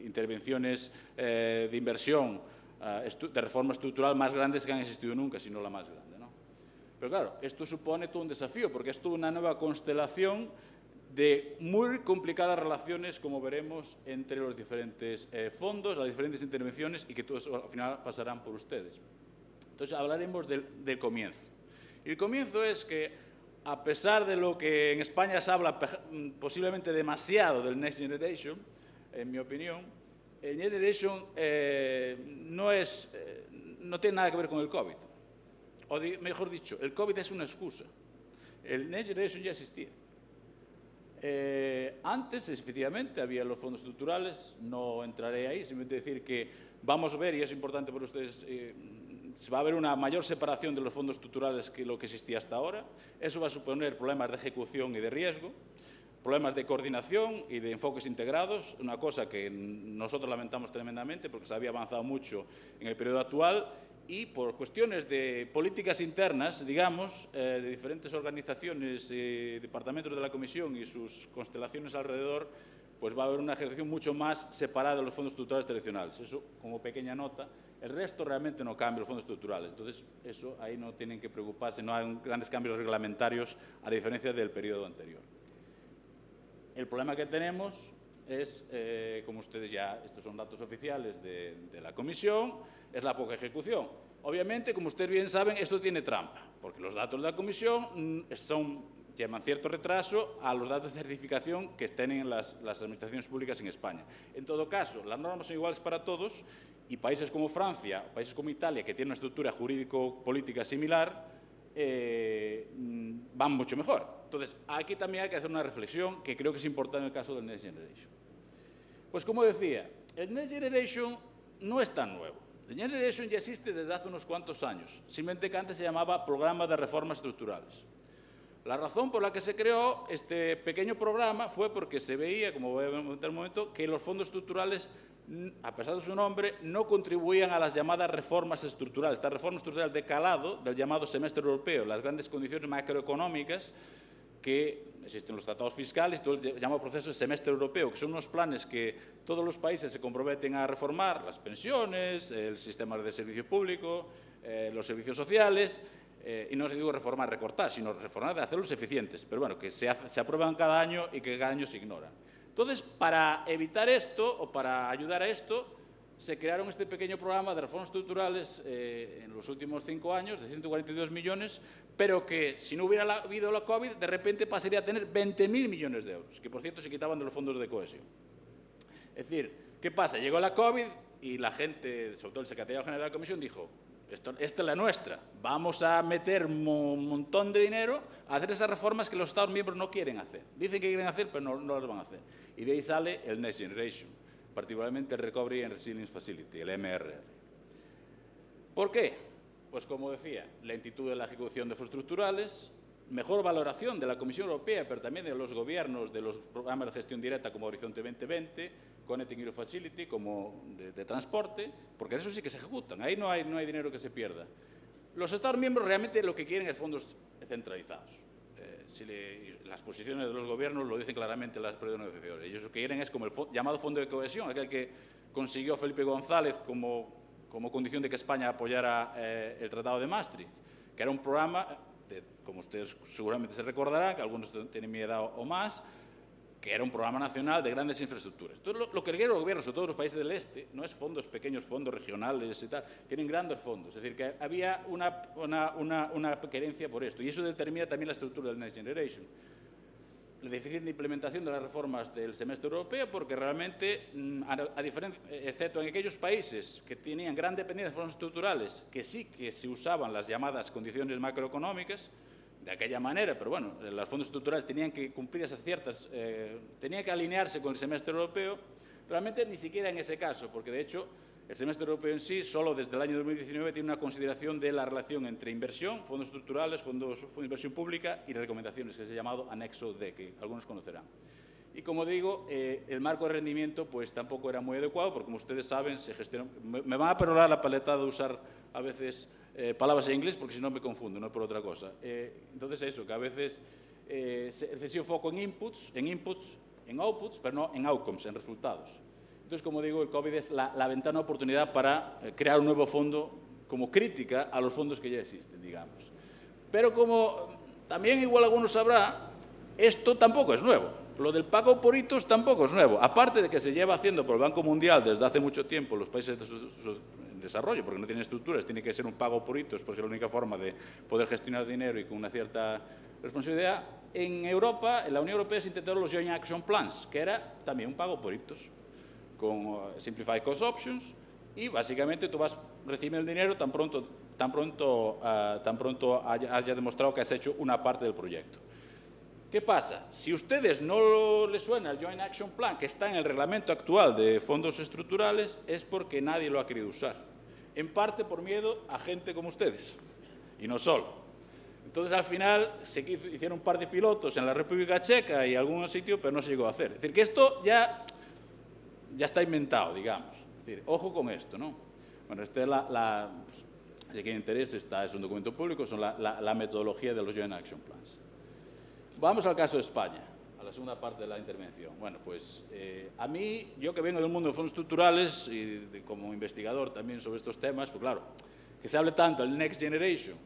E: intervenciones de inversión, de reforma estructural más grandes que han existido nunca, si no la más grande, ¿no? Pero claro, esto supone todo un desafío, porque es toda una nueva constelación de muy complicadas relaciones, como veremos, entre los diferentes fondos, las diferentes intervenciones, y que todos al final pasarán por ustedes. Entonces, hablaremos del comienzo. Y el comienzo es que, a pesar de lo que en España se habla posiblemente demasiado del Next Generation, en mi opinión, el Next Generation no tiene nada que ver con el COVID. O mejor dicho, el COVID es una excusa. El Next Generation ya existía. Antes, efectivamente, había los fondos estructurales, no entraré ahí, simplemente decir que vamos a ver, y es importante para ustedes, se va a haber una mayor separación de los fondos estructurales que lo que existía hasta ahora. Eso va a suponer problemas de ejecución y de riesgo, problemas de coordinación y de enfoques integrados, una cosa que nosotros lamentamos tremendamente porque se había avanzado mucho en el periodo actual y por cuestiones de políticas internas, digamos, de diferentes organizaciones, departamentos de la Comisión y sus constelaciones alrededor, pues va a haber una ejecución mucho más separada de los fondos estructurales tradicionales. Eso como pequeña nota. El resto realmente no cambia los fondos estructurales. Entonces, eso ahí no tienen que preocuparse, no hay grandes cambios reglamentarios a diferencia del periodo anterior. El problema que tenemos es, como ustedes ya, estos son datos oficiales de la Comisión, es la poca ejecución. Obviamente, como ustedes bien saben, esto tiene trampa, porque los datos de la Comisión llevan cierto retraso a los datos de certificación que tienen las administraciones públicas en España. En todo caso, las normas son iguales para todos y países como Francia, países como Italia, que tienen una estructura jurídico-política similar, van mucho mejor. Entonces, aquí también hay que hacer una reflexión que creo que es importante en el caso del Next Generation. Pues como decía, el Next Generation no es tan nuevo. El Next Generation ya existe desde hace unos cuantos años, simplemente que antes se llamaba Programa de Reformas Estructurales. La razón por la que se creó este pequeño programa fue porque se veía, como voy a comentar un momento, que los fondos estructurales, a pesar de su nombre, no contribuían a las llamadas reformas estructurales. Esta reforma estructural de calado del llamado semestre europeo, las grandes condiciones macroeconómicas que existen en los tratados fiscales, todo el llamado proceso de semestre europeo, que son unos planes que todos los países se comprometen a reformar, las pensiones, el sistema de servicio público, los servicios sociales, y no se digo reformar, recortar, sino reformar de hacerlos eficientes, pero bueno, que se aprueban cada año y que cada año se ignoran. Entonces, para evitar esto o para ayudar a esto, se crearon este pequeño programa de reformas estructurales en los últimos 5 años, de 142 millones, pero que si no hubiera habido la COVID, de repente pasaría a tener 20.000 millones de euros, que por cierto se quitaban de los fondos de cohesión. Es decir, ¿qué pasa? Llegó la COVID y la gente, sobre todo el secretariado general de la Comisión, dijo: esta es la nuestra, vamos a meter un montón de dinero a hacer esas reformas que los Estados miembros no quieren hacer. Dicen que quieren hacer, pero no las van a hacer. Y de ahí sale el Next Generation, particularmente el Recovery and Resilience Facility, el MRR. ¿Por qué? Pues como decía, lentitud de la ejecución de fondos estructurales, mejor valoración de la Comisión Europea, pero también de los gobiernos, de los programas de gestión directa como Horizonte 2020, Connecting Europe Facility, como de transporte, porque eso sí que se ejecutan, ahí no hay dinero que se pierda. Los Estados miembros realmente lo que quieren es fondos centralizados. Las posiciones de los gobiernos lo dicen claramente en las periodos de negociaciones. Ellos lo que quieren es como el llamado Fondo de Cohesión, aquel que consiguió Felipe González como condición de que España apoyara el Tratado de Maastricht, que era un programa, como ustedes seguramente se recordarán, que algunos tienen mi edad o más, que era un programa nacional de grandes infraestructuras. Entonces, lo que quieren los gobiernos, sobre todo los países del este, no es fondos pequeños, fondos regionales y tal, quieren grandes fondos. Es decir, que había una querencia por esto, y eso determina también la estructura del Next Generation. La deficiente implementación de las reformas del semestre europeo, porque realmente, excepto en aquellos países que tenían gran dependencia de fondos estructurales, que sí que se usaban las llamadas condiciones macroeconómicas, de aquella manera, pero bueno, los fondos estructurales tenían que cumplir esas ciertas, tenían que alinearse con el semestre europeo, realmente ni siquiera en ese caso, porque de hecho el semestre europeo en sí, solo desde el año 2019, tiene una consideración de la relación entre inversión, fondos estructurales, fondos de inversión pública y recomendaciones, que se ha llamado anexo D, que algunos conocerán. Y como digo, el marco de rendimiento pues tampoco era muy adecuado, porque como ustedes saben, se gestionó. Me van a perdonar la paleta de usar a veces palabras en inglés, porque si no me confundo, no es por otra cosa. Entonces eso, que a veces excesivo foco en inputs, en outputs, pero no en outcomes, en resultados. Entonces, como digo, el COVID es la ventana de oportunidad para crear un nuevo fondo como crítica a los fondos que ya existen, digamos. Pero como también igual algunos sabrán, esto tampoco es nuevo. Lo del pago por hitos tampoco es nuevo. Aparte de que se lleva haciendo por el Banco Mundial desde hace mucho tiempo los países en desarrollo, porque no tienen estructuras, tiene que ser un pago por hitos, porque es la única forma de poder gestionar dinero y con una cierta responsabilidad. En Europa, en la Unión Europea se intentaron los Joint Action Plans, que era también un pago por hitos. con Simplified Cost Options, y básicamente tú vas recibiendo el dinero tan pronto hayas demostrado que has hecho una parte del proyecto. ¿Qué pasa? Si a ustedes no les suena el Joint Action Plan, que está en el reglamento actual de fondos estructurales, es porque nadie lo ha querido usar. En parte por miedo a gente como ustedes, y no solo. Entonces, al final, se hicieron un par de pilotos en la República Checa y algún sitio, pero no se llegó a hacer. Es decir, que esto ya está inventado, digamos. Es decir, ojo con esto, ¿no? Bueno, esta es si quieren interés, es un documento público, son la metodología de los Joint Action Plans. Vamos al caso de España, a la segunda parte de la intervención. Bueno, pues a mí, yo que vengo del mundo de fondos estructurales y como investigador también sobre estos temas, pues claro, que se hable tanto del Next Generation,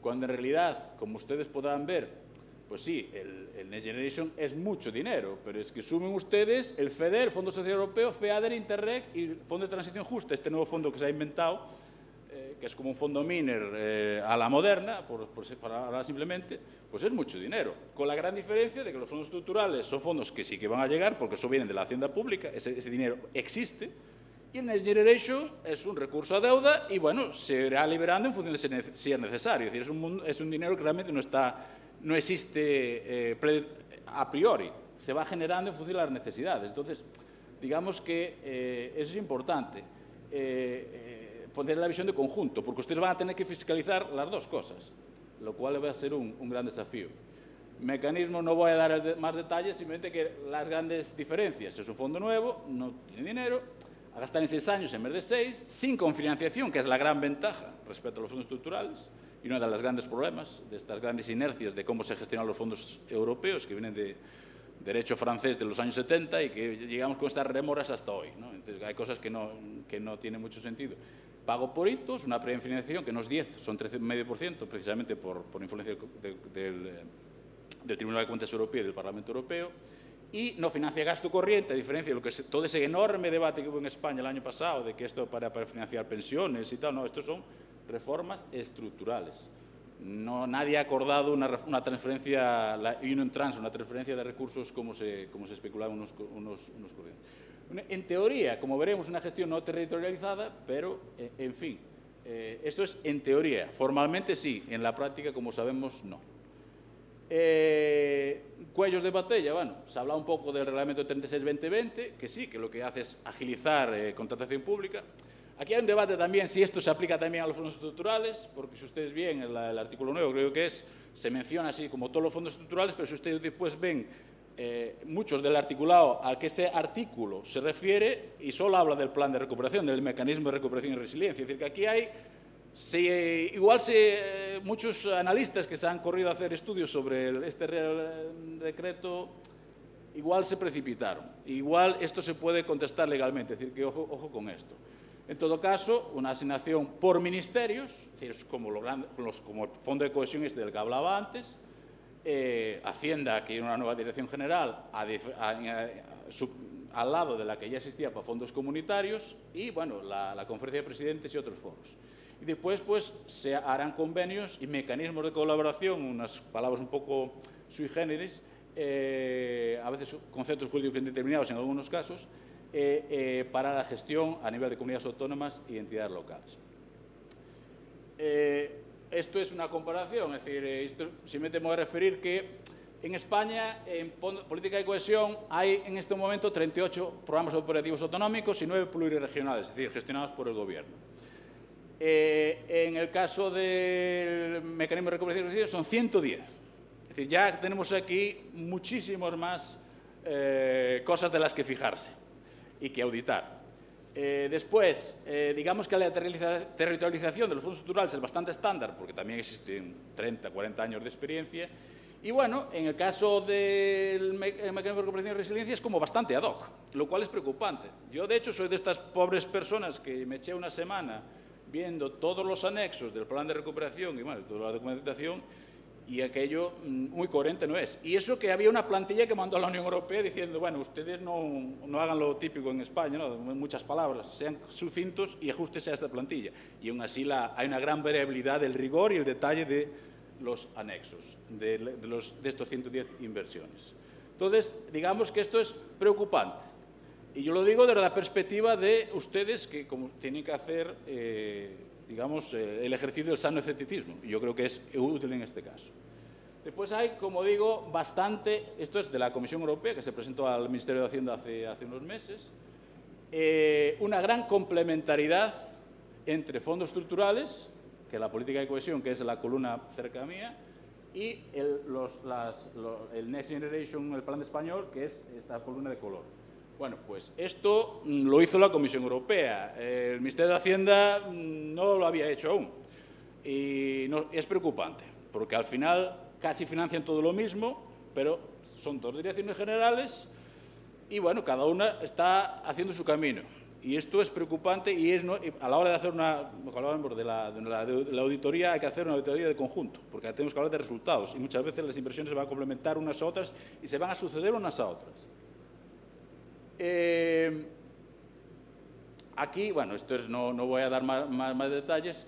E: cuando en realidad, como ustedes podrán ver, pues sí, el Next Generation es mucho dinero, pero es que sumen ustedes el FEDER, el Fondo Social Europeo, FEADER, Interreg y el Fondo de Transición Justa, este nuevo fondo que se ha inventado, que es como un fondo miner a la moderna, para hablar simplemente, pues es mucho dinero. Con la gran diferencia de que los fondos estructurales son fondos que sí que van a llegar, porque eso viene de la hacienda pública, ese dinero existe, y el Next Generation es un recurso a deuda y, bueno, se irá liberando en función de si es necesario. Es decir, es un dinero que realmente no existe a priori, se va generando en función de las necesidades. Entonces, digamos que eso es importante. Poner la visión de conjunto, porque ustedes van a tener que fiscalizar las dos cosas, lo cual va a ser un gran desafío. Mecanismo, no voy a dar más detalles, simplemente que las grandes diferencias. Es un fondo nuevo, no tiene dinero, a gastar en 6 años en vez de 6, sin confinanciación, que es la gran ventaja respecto a los fondos estructurales, y uno de los grandes problemas de estas grandes inercias de cómo se gestionan los fondos europeos, que vienen de derecho francés de los años 70 y que llegamos con estas remoras hasta hoy, ¿no? Entonces, hay cosas que no tienen mucho sentido. Pago por hitos, una prefinanciación que no es 10, son 13,5%, precisamente por influencia del Tribunal de Cuentas Europeo y del Parlamento Europeo, y no financia gasto corriente, a diferencia de todo ese enorme debate que hubo en España el año pasado, de que esto para financiar pensiones y tal, no, estos son reformas estructurales. Nadie ha acordado una transferencia, la Union Transfer, una transferencia de recursos como se especulaban unos corrientes. En teoría, como veremos, una gestión no territorializada, pero, en fin, esto es en teoría. Formalmente sí, en la práctica, como sabemos, no. Cuellos de botella, bueno, se ha hablado un poco del reglamento 36-2020, que sí, que lo que hace es agilizar contratación pública. Aquí hay un debate también si esto se aplica también a los fondos estructurales, porque si ustedes ven el artículo 9, creo que se menciona así como todos los fondos estructurales, pero si ustedes después ven muchos del articulado al que ese artículo se refiere y solo habla del plan de recuperación, del mecanismo de recuperación y resiliencia. Es decir, que aquí hay, muchos analistas que se han corrido a hacer estudios sobre este Real Decreto, igual se precipitaron. Igual esto se puede contestar legalmente, es decir, que ojo con esto. En todo caso, una asignación por ministerios, es decir, como el Fondo de Cohesión del que hablaba antes, Hacienda, que hay una nueva dirección general al lado de la que ya existía para fondos comunitarios y, bueno, la Conferencia de Presidentes y otros foros. Y después, pues, se harán convenios y mecanismos de colaboración, unas palabras un poco sui generis, a veces conceptos jurídicos indeterminados en algunos casos, para la gestión a nivel de comunidades autónomas y entidades locales. Esto es una comparación, es decir, simplemente me voy a referir que en España, en política de cohesión, hay en este momento 38 programas operativos autonómicos y 9 pluriregionales, es decir, gestionados por el Gobierno. En el caso del mecanismo de recuperación y resiliencia son 110. Es decir, ya tenemos aquí muchísimas más cosas de las que fijarse y que auditar. Después, digamos que la territorialización de los fondos estructurales es bastante estándar, porque también existen 30, 40 años de experiencia. Y bueno, en el caso del mecanismo de recuperación y resiliencia es como bastante ad hoc, lo cual es preocupante. Yo, de hecho, soy de estas pobres personas que me eché una semana viendo todos los anexos del plan de recuperación y, bueno, toda la documentación, y aquello muy coherente no es. Y eso que había una plantilla que mandó a la Unión Europea diciendo, bueno, ustedes no hagan lo típico en España, ¿no? Muchas palabras, sean sucintos y ajústese a esta plantilla. Y aún así hay una gran variabilidad del rigor y el detalle de los anexos, de estos 110 inversiones. Entonces, digamos que esto es preocupante. Y yo lo digo desde la perspectiva de ustedes que como tienen que hacer, digamos, el ejercicio del sano escepticismo. Y yo creo que es útil en este caso. Después hay, como digo, bastante, esto es de la Comisión Europea, que se presentó al Ministerio de Hacienda hace unos meses, una gran complementariedad entre fondos estructurales, que es la política de cohesión, que es la columna cerca mía, y el Next Generation, el plan español, que es esta columna de color. Bueno, pues esto lo hizo la Comisión Europea. El Ministerio de Hacienda no lo había hecho aún. Y es preocupante, porque al final casi financian todo lo mismo, pero son dos direcciones generales y, bueno, cada una está haciendo su camino. Y esto es preocupante y a la hora de hacer cuando hablamos de la auditoría, hay que hacer una auditoría de conjunto, porque tenemos que hablar de resultados y muchas veces las inversiones se van a complementar unas a otras y se van a suceder unas a otras. Aquí, bueno, no voy a dar más detalles,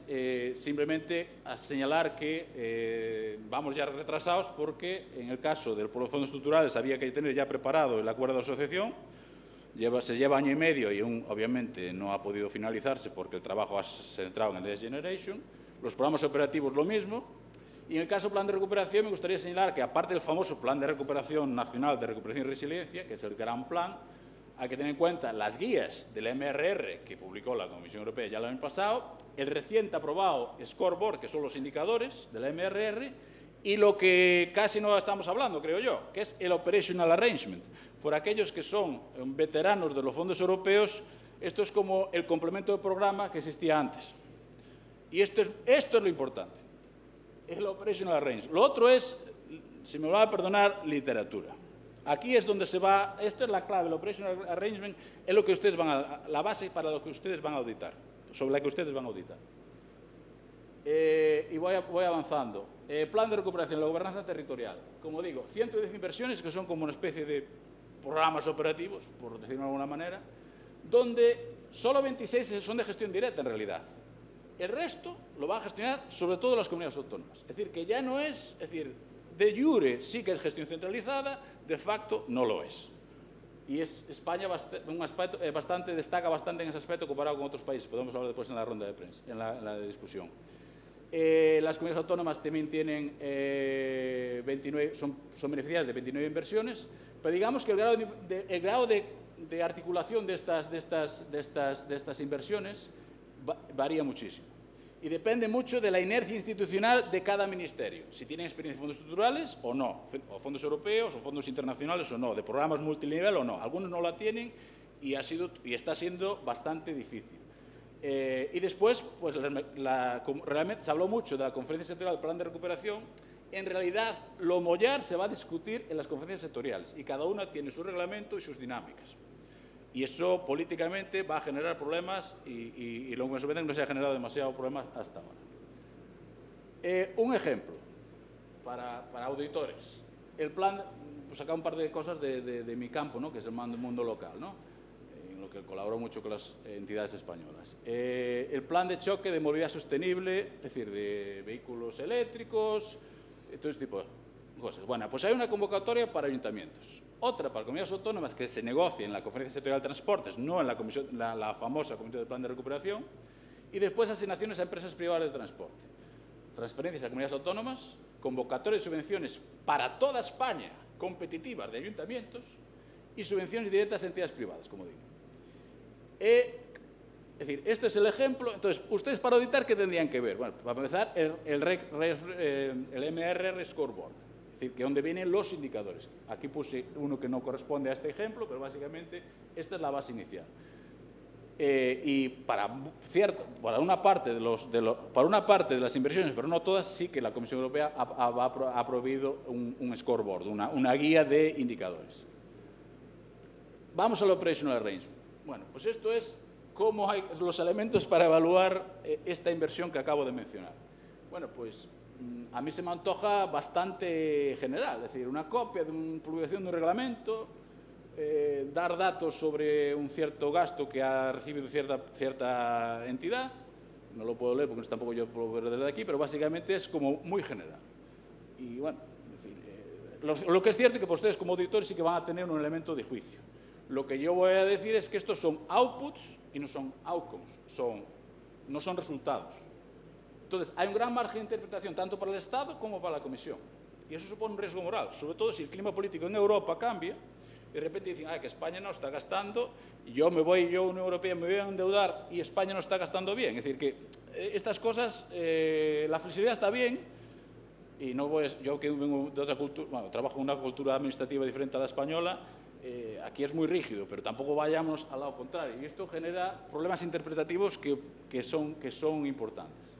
E: simplemente a señalar que vamos ya retrasados porque en el caso de los fondos estructurales había que tener ya preparado el acuerdo de asociación, se lleva año y medio y obviamente no ha podido finalizarse porque el trabajo ha centrado en el Next Generation, los programas operativos lo mismo, y en el caso del plan de recuperación me gustaría señalar que aparte del famoso Plan de Recuperación Nacional de Recuperación y Resiliencia, que es el gran plan, hay que tener en cuenta las guías del MRR que publicó la Comisión Europea ya el año pasado, el reciente aprobado Scoreboard, que son los indicadores del MRR, y lo que casi no estamos hablando, creo yo, que es el Operational Arrangement. Por aquellos que son veteranos de los fondos europeos, esto es como el complemento de programa que existía antes. Y esto es lo importante, el Operational Arrangement. Lo otro es, si me van a perdonar, literatura. Aquí es donde se va, esto es la clave, el Operational Arrangement es lo que ustedes la base para lo que ustedes van a auditar, sobre la que ustedes van a auditar. Y voy avanzando. Plan de recuperación, la gobernanza territorial. Como digo, 110 inversiones que son como una especie de programas operativos, por decirlo de alguna manera, donde solo 26 son de gestión directa en realidad. El resto lo van a gestionar sobre todo las comunidades autónomas. Es decir, que ya no es decir, de jure sí que es gestión centralizada, de facto no lo es. Y España destaca bastante en ese aspecto comparado con otros países. Podemos hablar después en la ronda de prensa, en la discusión. Las comunidades autónomas también tienen 29, son beneficiarias de 29 inversiones, pero digamos que el grado de articulación de estas inversiones varía muchísimo. Y depende mucho de la inercia institucional de cada ministerio, si tienen experiencia en fondos estructurales o no, o fondos europeos o fondos internacionales o no, de programas multinivel o no. Algunos no la tienen y está siendo bastante difícil. Y después, pues realmente se habló mucho de la conferencia sectorial del plan de recuperación. En realidad, lo mollar se va a discutir en las conferencias sectoriales y cada una tiene su reglamento y sus dinámicas. Y eso políticamente va a generar problemas y lo que me sorprende es que no se ha generado demasiado problemas hasta ahora. Un ejemplo para auditores. El plan, pues acá un par de cosas de mi campo, ¿no? Que es el mundo local, ¿no? En lo que colaboro mucho con las entidades españolas. El plan de choque de movilidad sostenible, es decir, de vehículos eléctricos, todo este tipo de cosas. Bueno, pues hay una convocatoria para ayuntamientos. Otra para comunidades autónomas que se negocia en la Conferencia Sectorial de Transportes, no en la famosa Comisión del Plan de Recuperación, y después asignaciones a empresas privadas de transporte. Transferencias a comunidades autónomas, convocatorias de subvenciones para toda España, competitivas de ayuntamientos, y subvenciones directas a entidades privadas, como digo. Es decir, este es el ejemplo. Entonces, ustedes para auditar, ¿qué tendrían que ver? Bueno, para empezar, el MRR Scoreboard. Es decir, que donde vienen los indicadores. Aquí puse uno que no corresponde a este ejemplo, pero básicamente esta es la base inicial. Y para una parte de las inversiones, pero no todas, sí que la Comisión Europea ha proveído un scoreboard, una guía de indicadores. Vamos al Operational Arrangement. Bueno, pues esto es cómo hay los elementos para evaluar esta inversión que acabo de mencionar. Bueno, pues a mí se me antoja bastante general, es decir, una copia de una publicación de un reglamento, dar datos sobre un cierto gasto que ha recibido cierta entidad, no lo puedo leer porque tampoco yo puedo ver desde aquí, pero básicamente es como muy general. Y bueno, en fin, lo que es cierto es que por ustedes como auditores sí que van a tener un elemento de juicio, Lo que yo voy a decir es que estos son outputs y no son outcomes, no son resultados. Entonces, hay un gran margen de interpretación tanto para el Estado como para la Comisión. Y eso supone un riesgo moral, sobre todo si el clima político en Europa cambia y de repente dicen que España no está gastando y yo, Unión Europea, me voy a endeudar y España no está gastando bien. Es decir, que estas cosas, la flexibilidad está bien y yo que vengo de otra cultura, bueno, trabajo en una cultura administrativa diferente a la española, aquí es muy rígido, pero tampoco vayamos al lado contrario. Y esto genera problemas interpretativos que son importantes.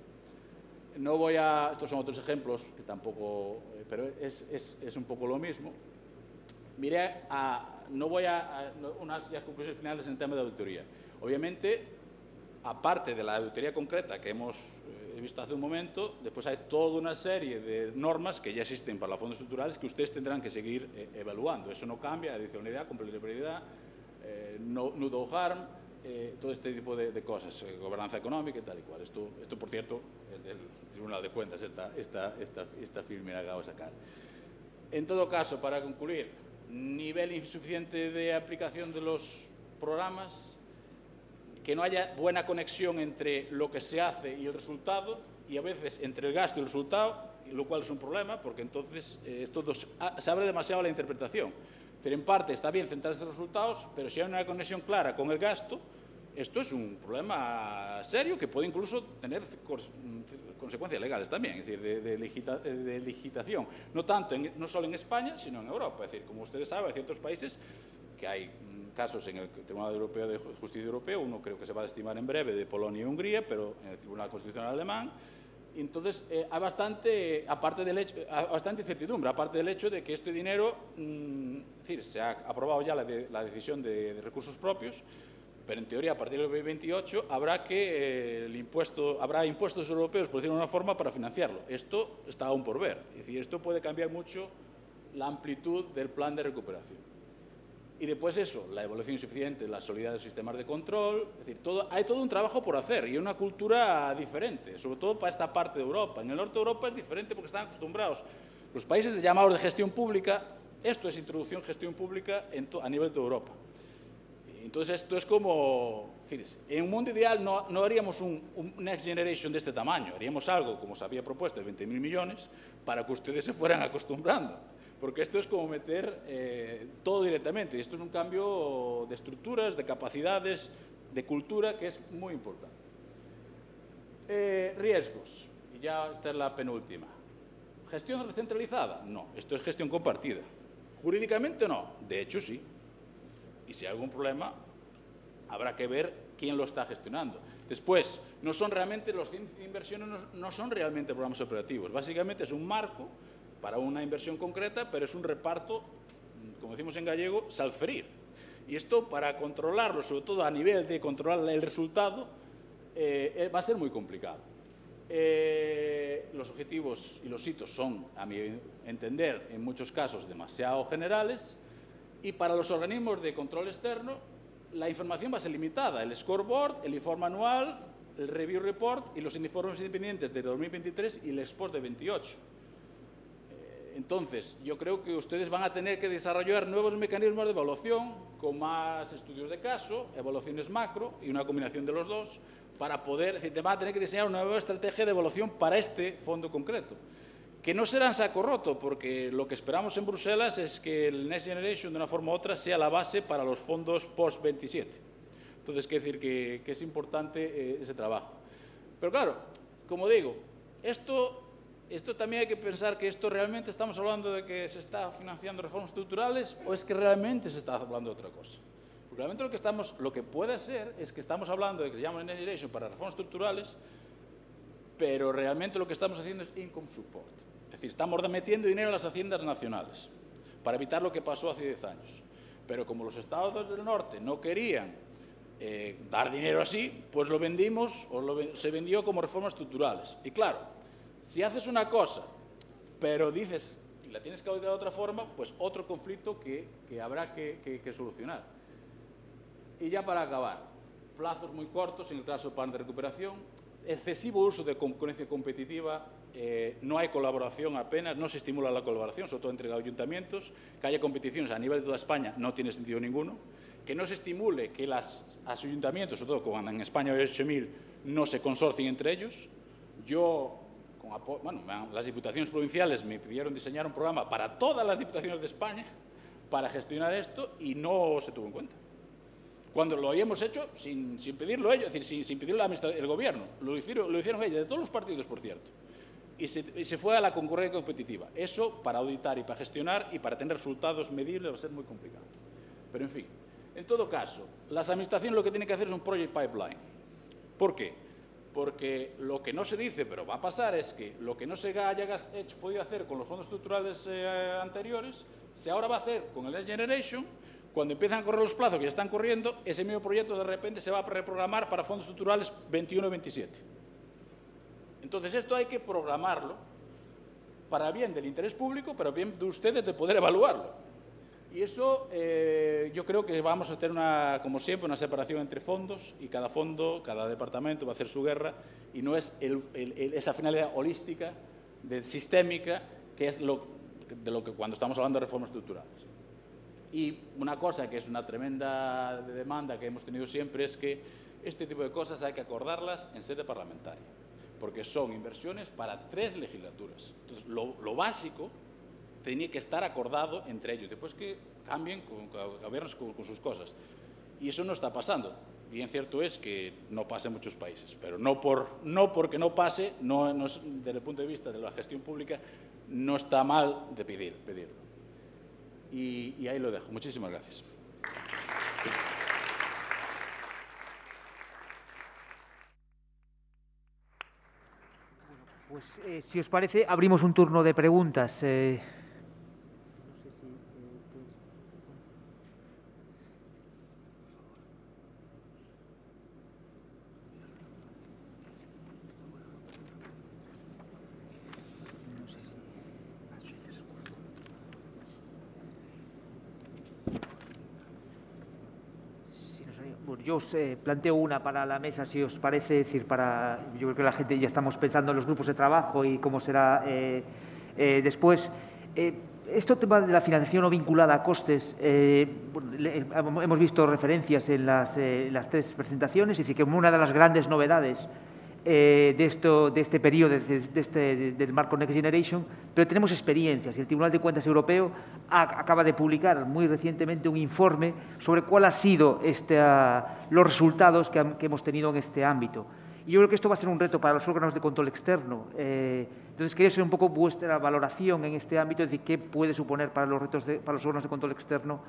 E: Estos son otros ejemplos, que tampoco, pero es un poco lo mismo. No voy a unas conclusiones finales en el tema de auditoría. Obviamente, aparte de la auditoría concreta que hemos visto hace un momento, después hay toda una serie de normas que ya existen para los fondos estructurales que ustedes tendrán que seguir evaluando. Eso no cambia, adicionalidad, complementariedad, no do harm, todo este tipo de cosas, gobernanza económica y tal y cual. Esto por cierto, es del Tribunal de Cuentas, esta firme la acabo de sacar. En todo caso, para concluir, nivel insuficiente de aplicación de los programas, que no haya buena conexión entre lo que se hace y el resultado, y a veces entre el gasto y el resultado, lo cual es un problema, porque entonces se abre demasiado la interpretación. Pero en parte está bien centrarse en los resultados, pero si hay una conexión clara con el gasto, esto es un problema serio que puede incluso tener consecuencias legales también, es decir, de licitación. No solo en España, sino en Europa. Es decir, como ustedes saben, hay ciertos países que hay casos en el Tribunal Europeo de Justicia Europeo, uno creo que se va a estimar en breve, de Polonia y Hungría, pero en el Tribunal Constitucional alemán. Y entonces hay bastante incertidumbre, aparte del hecho de que este dinero, es decir, se ha aprobado ya la decisión de recursos propios, pero en teoría a partir del 2028 habrá impuestos europeos, por decirlo de una forma, para financiarlo. Esto está aún por ver, es decir, esto puede cambiar mucho la amplitud del plan de recuperación. Y después eso, la evaluación insuficiente, la solidez de los sistemas de control, es decir, hay todo un trabajo por hacer y una cultura diferente, sobre todo para esta parte de Europa. En el norte de Europa es diferente porque están acostumbrados los países llamados de gestión pública, esto es introducción de gestión pública a nivel de Europa. Entonces esto es como, en un mundo ideal no haríamos un Next Generation de este tamaño, haríamos algo como se había propuesto de 20.000 millones para que ustedes se fueran acostumbrando. Porque esto es como meter todo directamente. Esto es un cambio de estructuras, de capacidades, de cultura, que es muy importante. Riesgos. Y ya esta es la penúltima. ¿Gestión recentralizada? No. Esto es gestión compartida. Jurídicamente no. De hecho, sí. Y si hay algún problema, habrá que ver quién lo está gestionando. Después, los fondos de inversión no son realmente programas operativos. Básicamente es un marco para una inversión concreta, pero es un reparto, como decimos en gallego, salferir. Y esto, para controlarlo, sobre todo a nivel de controlar el resultado, va a ser muy complicado. Los objetivos y los hitos son, a mi entender, en muchos casos demasiado generales, y para los organismos de control externo, la información va a ser limitada. El scoreboard, el informe anual, el review report y los informes independientes de 2023 y el export de 28. Entonces, yo creo que ustedes van a tener que desarrollar nuevos mecanismos de evaluación con más estudios de caso, evaluaciones macro y una combinación de los dos para poder, es decir, van a tener que diseñar una nueva estrategia de evaluación para este fondo concreto, que no será en saco roto, porque lo que esperamos en Bruselas es que el Next Generation, de una forma u otra, sea la base para los fondos post-27. Entonces, quiere decir que es importante ese trabajo. Pero claro, como digo, esto también hay que pensar que esto realmente estamos hablando de que se está financiando reformas estructurales o es que realmente se está hablando de otra cosa. Porque realmente lo que puede ser es que estamos hablando de que se llama Next Generation para reformas estructurales, pero realmente lo que estamos haciendo es income support. Es decir, estamos metiendo dinero en las haciendas nacionales para evitar lo que pasó hace 10 años. Pero como los estados del norte no querían dar dinero así, pues lo vendimos se vendió como reformas estructurales. Y claro, si haces una cosa, pero dices y la tienes que auditar de otra forma, pues otro conflicto que habrá que solucionar. Y ya para acabar, plazos muy cortos en el caso del plan de recuperación, excesivo uso de concurrencia competitiva, no hay colaboración apenas, no se estimula la colaboración, sobre todo entre ayuntamientos, que haya competiciones a nivel de toda España no tiene sentido ninguno, que no se estimule que los ayuntamientos, sobre todo cuando en España hay 8.000, no se consorcien entre ellos. Las diputaciones provinciales me pidieron diseñar un programa para todas las diputaciones de España para gestionar esto y no se tuvo en cuenta. Cuando lo habíamos hecho sin pedirlo ellos, es decir, sin pedirlo el gobierno, lo hicieron ellos, de todos los partidos, por cierto, y se fue a la concurrencia competitiva. Eso, para auditar y para gestionar y para tener resultados medibles, va a ser muy complicado. Pero, en fin, en todo caso, las administraciones lo que tienen que hacer es un project pipeline. ¿Por qué? Porque lo que no se dice, pero va a pasar, es que lo que no se haya podido hacer con los fondos estructurales anteriores, se ahora va a hacer con el Next Generation. Cuando empiezan a correr los plazos que ya están corriendo, ese mismo proyecto de repente se va a reprogramar para fondos estructurales 21 y 27. Entonces, esto hay que programarlo para bien del interés público, pero bien de ustedes de poder evaluarlo. Y eso yo creo que vamos a tener, como siempre, una separación entre fondos y cada fondo, cada departamento va a hacer su guerra y no es esa finalidad holística, sistémica, que es de lo que cuando estamos hablando de reformas estructurales. Y una cosa que es una tremenda demanda que hemos tenido siempre es que este tipo de cosas hay que acordarlas en sede parlamentaria, porque son inversiones para 3 legislaturas. Entonces, lo básico tenía que estar acordado entre ellos, después que cambien gobiernos con sus cosas. Y eso no está pasando. Bien cierto es que no pasa en muchos países, pero no porque no pase, desde el punto de vista de la gestión pública, no está mal de pedirlo. Y ahí lo dejo. Muchísimas gracias.
A: Pues, si os parece, abrimos un turno de preguntas. Yo os planteo una para la mesa, si os parece, decir, yo creo que la gente ya estamos pensando en los grupos de trabajo y cómo será después. Esto tema de la financiación no vinculada a costes, hemos visto referencias en las 3 presentaciones, es decir, que una de las grandes novedades de este periodo, del marco Next Generation, pero tenemos experiencias y el Tribunal de Cuentas Europeo acaba de publicar muy recientemente un informe sobre cuáles han sido los resultados que hemos tenido en este ámbito. Y yo creo que esto va a ser un reto para los órganos de control externo. Entonces, quería saber un poco vuestra valoración en este ámbito, es decir, qué puede suponer para los retos para los órganos de control externo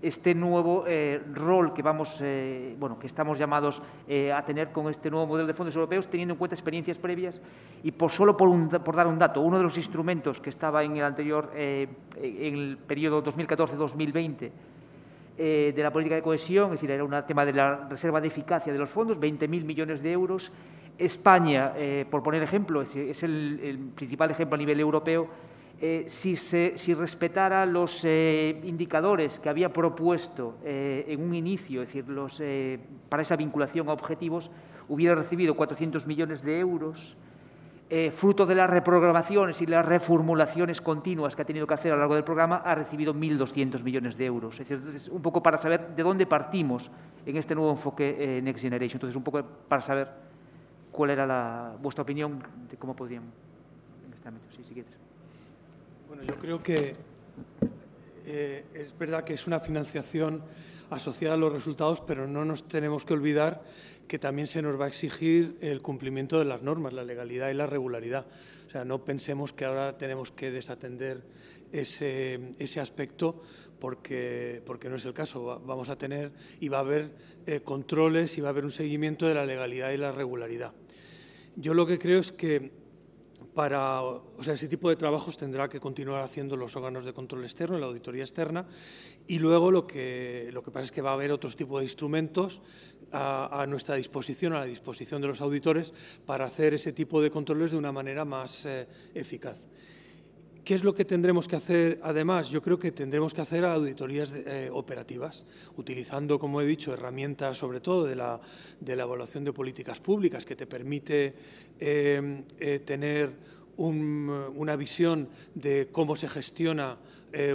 A: este nuevo rol que estamos llamados a tener con este nuevo modelo de fondos europeos, teniendo en cuenta experiencias previas. Y solo por dar un dato, uno de los instrumentos que estaba en el anterior, en el periodo 2014-2020, de la política de cohesión, es decir, era un tema de la reserva de eficacia de los fondos, 20.000 millones de euros. España, por poner ejemplo, es el principal ejemplo a nivel europeo, si respetara los indicadores que había propuesto en un inicio, es decir, para esa vinculación a objetivos, hubiera recibido 400 millones de euros, fruto de las reprogramaciones y las reformulaciones continuas que ha tenido que hacer a lo largo del programa, ha recibido 1.200 millones de euros. Es decir, un poco para saber de dónde partimos en este nuevo enfoque Next Generation. Entonces, un poco para saber cuál era vuestra opinión de cómo podríamos en este ámbito. Sí, si quieres.
D: Bueno, yo creo que es verdad que es una financiación asociada a los resultados, pero no nos tenemos que olvidar que también se nos va a exigir el cumplimiento de las normas, la legalidad y la regularidad. O sea, no pensemos que ahora tenemos que desatender ese aspecto porque no es el caso. Vamos a tener y va a haber controles y va a haber un seguimiento de la legalidad y la regularidad. Yo lo que creo es que ese tipo de trabajos tendrá que continuar haciendo los órganos de control externo, la auditoría externa, y luego lo que pasa es que va a haber otros tipos de instrumentos a nuestra disposición, a la disposición de los auditores, para hacer ese tipo de controles de una manera más eficaz. ¿Qué es lo que tendremos que hacer además? Yo creo que tendremos que hacer auditorías operativas, utilizando, como he dicho, herramientas sobre todo de la evaluación de políticas públicas, que te permite tener una visión de cómo se gestiona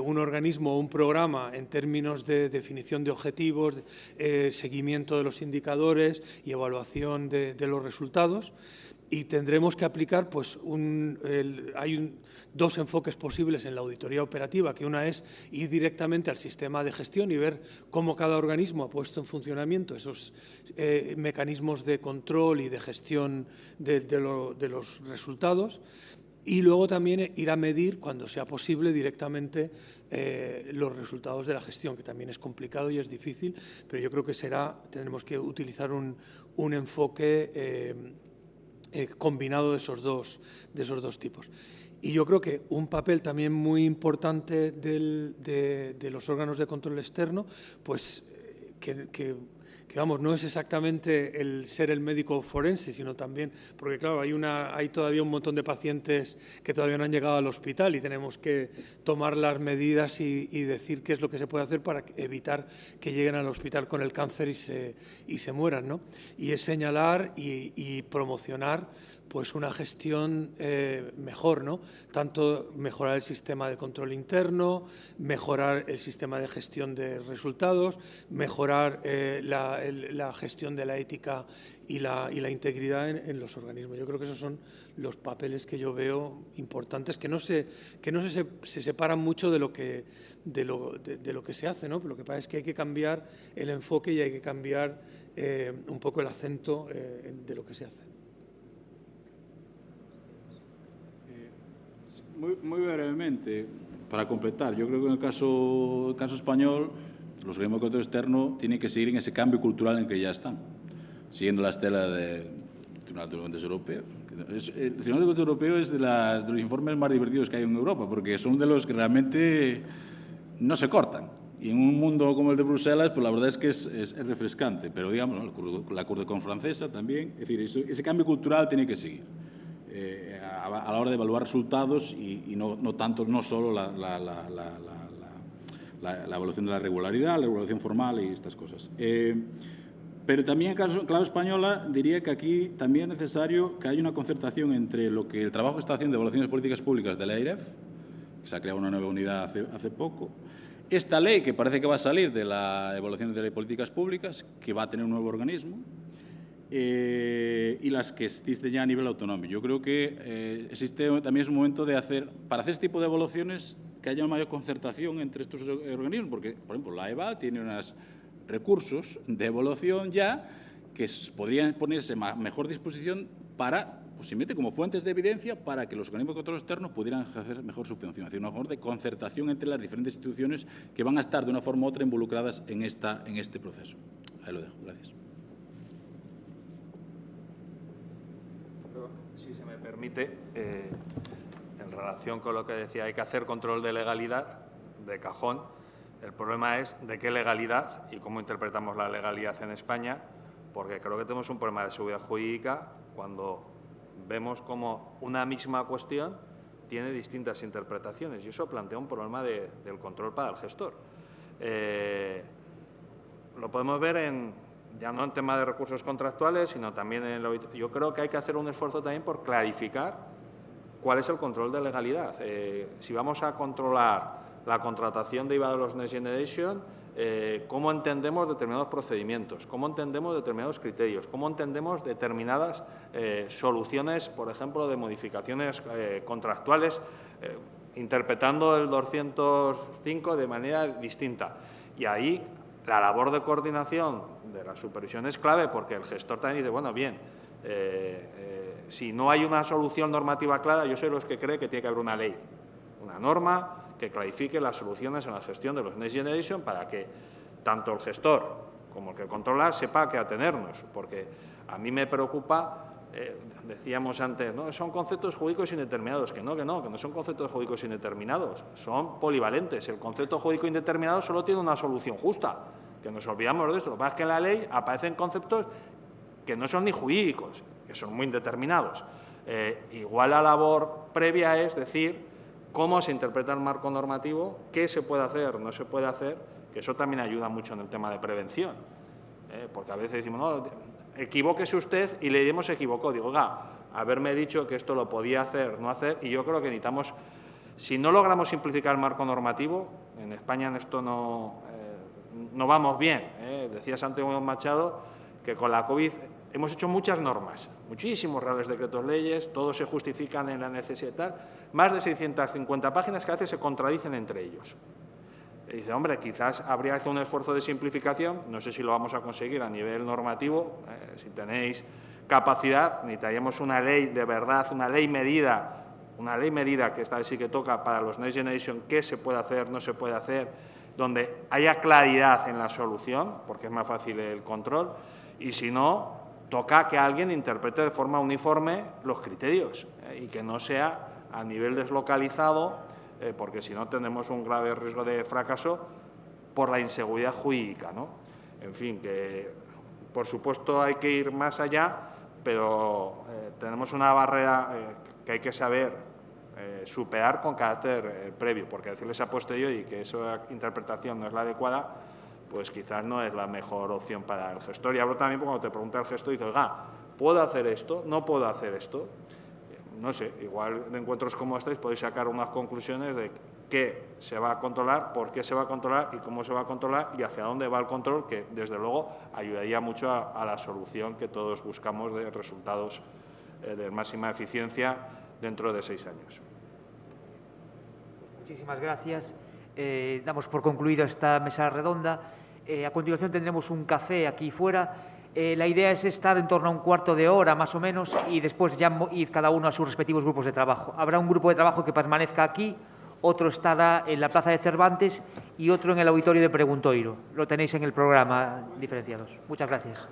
D: un organismo o un programa en términos de definición de objetivos, seguimiento de los indicadores y evaluación de los resultados. Y tendremos que aplicar, pues, dos enfoques posibles en la auditoría operativa, que una es ir directamente al sistema de gestión y ver cómo cada organismo ha puesto en funcionamiento esos mecanismos de control y de gestión de los resultados. Y luego también ir a medir, cuando sea posible, directamente los resultados de la gestión, que también es complicado y es difícil, pero yo creo que tendremos que utilizar un enfoque combinado de esos dos tipos. Y yo creo que un papel también muy importante de los órganos de control externo, pues que vamos, no es exactamente el ser el médico forense, sino también, porque claro, hay todavía un montón de pacientes que todavía no han llegado al hospital y tenemos que tomar las medidas y decir qué es lo que se puede hacer para evitar que lleguen al hospital con el cáncer y se mueran, ¿no? Y es señalar y promocionar, pues, una gestión mejor, ¿no? Tanto mejorar el sistema de control interno, mejorar el sistema de gestión de resultados, mejorar la gestión de la ética y la integridad en los organismos. Yo creo que esos son los papeles que yo veo importantes, que no se separan mucho de lo que se hace, ¿no? Pero lo que pasa es que hay que cambiar el enfoque y hay que cambiar un poco el acento de lo que se hace.
E: Muy brevemente, para completar, yo creo que en el caso español, los organismos de control externo tienen que seguir en ese cambio cultural en que ya están, siguiendo la estela del Tribunal de Cuentas Europeo. El Tribunal de Cuentas Europeo es de los informes más divertidos que hay en Europa, porque son de los que realmente no se cortan. Y en un mundo como el de Bruselas, pues la verdad es que es refrescante, pero digamos, ¿no? La Cour de Control francesa también. Es decir, ese cambio cultural tiene que seguir. A la hora de evaluar resultados y no tanto, no solo la evaluación de la regularidad, la evaluación formal y estas cosas. Pero también en clave española diría que aquí también es necesario que haya una concertación entre lo que el trabajo que está haciendo de evaluaciones políticas públicas de la EIREF, que se ha creado una nueva unidad hace poco, esta ley que parece que va a salir de la evaluación de políticas públicas, que va a tener un nuevo organismo, y las que existen ya a nivel autonómico. Yo creo que también es un momento para hacer este tipo de evaluaciones, que haya una mayor concertación entre estos organismos, porque, por ejemplo, la EVA tiene unos recursos de evaluación ya que podrían ponerse a mejor disposición para, posiblemente como fuentes de evidencia, para que los organismos de control externo pudieran ejercer mejor su función, es decir, una mejor de concertación entre las diferentes instituciones que van a estar de una forma u otra involucradas en este proceso. Ahí lo dejo. Gracias.
B: Si se me permite, en relación con lo que decía, hay que hacer control de legalidad de cajón. El problema es de qué legalidad y cómo interpretamos la legalidad en España, porque creo que tenemos un problema de seguridad jurídica cuando vemos cómo una misma cuestión tiene distintas interpretaciones, y eso plantea un problema del control para el gestor. Lo podemos ver ya no en tema de recursos contractuales, sino también en yo creo que hay que hacer un esfuerzo también por clarificar cuál es el control de legalidad. Si vamos a controlar la contratación derivada de los Next Generation, cómo entendemos determinados procedimientos, cómo entendemos determinados criterios, cómo entendemos determinadas soluciones, por ejemplo, de modificaciones contractuales, interpretando el 205 de manera distinta. Y ahí la labor de coordinación de la supervisión es clave, porque el gestor también dice, bueno, bien, si no hay una solución normativa clara, yo soy de los que cree que tiene que haber una ley, una norma que clarifique las soluciones en la gestión de los Next Generation para que tanto el gestor como el que controla sepa a qué atenernos, porque a mí me preocupa, decíamos antes, ¿no? Son conceptos jurídicos indeterminados, que no son conceptos jurídicos indeterminados, son polivalentes. El concepto jurídico indeterminado solo tiene una solución justa, que nos olvidamos de esto. Lo que pasa es que en la ley aparecen conceptos que no son ni jurídicos, que son muy indeterminados. Igual la labor previa es decir cómo se interpreta el marco normativo, qué se puede hacer, no se puede hacer, que eso también ayuda mucho en el tema de prevención. Porque a veces decimos, no, equivóquese usted y le diremos se equivocó. Digo, oiga, haberme dicho que esto lo podía hacer, no hacer, y yo creo que necesitamos, si no logramos simplificar el marco normativo, en España en esto no vamos bien. Decía Santiago Machado que con la COVID hemos hecho muchas normas, muchísimos reales decretos leyes, todos se justifican en la necesidad y tal, más de 650 páginas que a veces se contradicen entre ellos. Y dice, hombre, quizás habría que hacer un esfuerzo de simplificación, no sé si lo vamos a conseguir a nivel normativo, si tenéis capacidad, necesitaríamos una ley de verdad, una ley medida que esta vez sí que toca para los Next Generation, qué se puede hacer, no se puede hacer, donde haya claridad en la solución, porque es más fácil el control, y si no, toca que alguien interprete de forma uniforme los criterios y que no sea a nivel deslocalizado, porque si no tendremos un grave riesgo de fracaso por la inseguridad jurídica, ¿no? En fin, que por supuesto hay que ir más allá, pero tenemos una barrera que hay que saber superar con carácter previo, porque decirles a posteriori que esa interpretación no es la adecuada, pues quizás no es la mejor opción para el gestor. Y hablo también cuando te pregunta el gestor y dice, oiga, ¿puedo hacer esto? ¿No puedo hacer esto? No sé, igual de encuentros como estos podéis sacar unas conclusiones de qué se va a controlar, por qué se va a controlar y cómo se va a controlar y hacia dónde va el control, que desde luego ayudaría mucho a la solución que todos buscamos de resultados de máxima eficiencia dentro de 6 años.
A: Muchísimas gracias. Damos por concluida esta mesa redonda. A continuación tendremos un café aquí fuera. La idea es estar en torno a un cuarto de hora, más o menos, y después ya ir cada uno a sus respectivos grupos de trabajo. Habrá un grupo de trabajo que permanezca aquí, otro estará en la Plaza de Cervantes y otro en el auditorio de Preguntoiro. Lo tenéis en el programa diferenciados. Muchas gracias.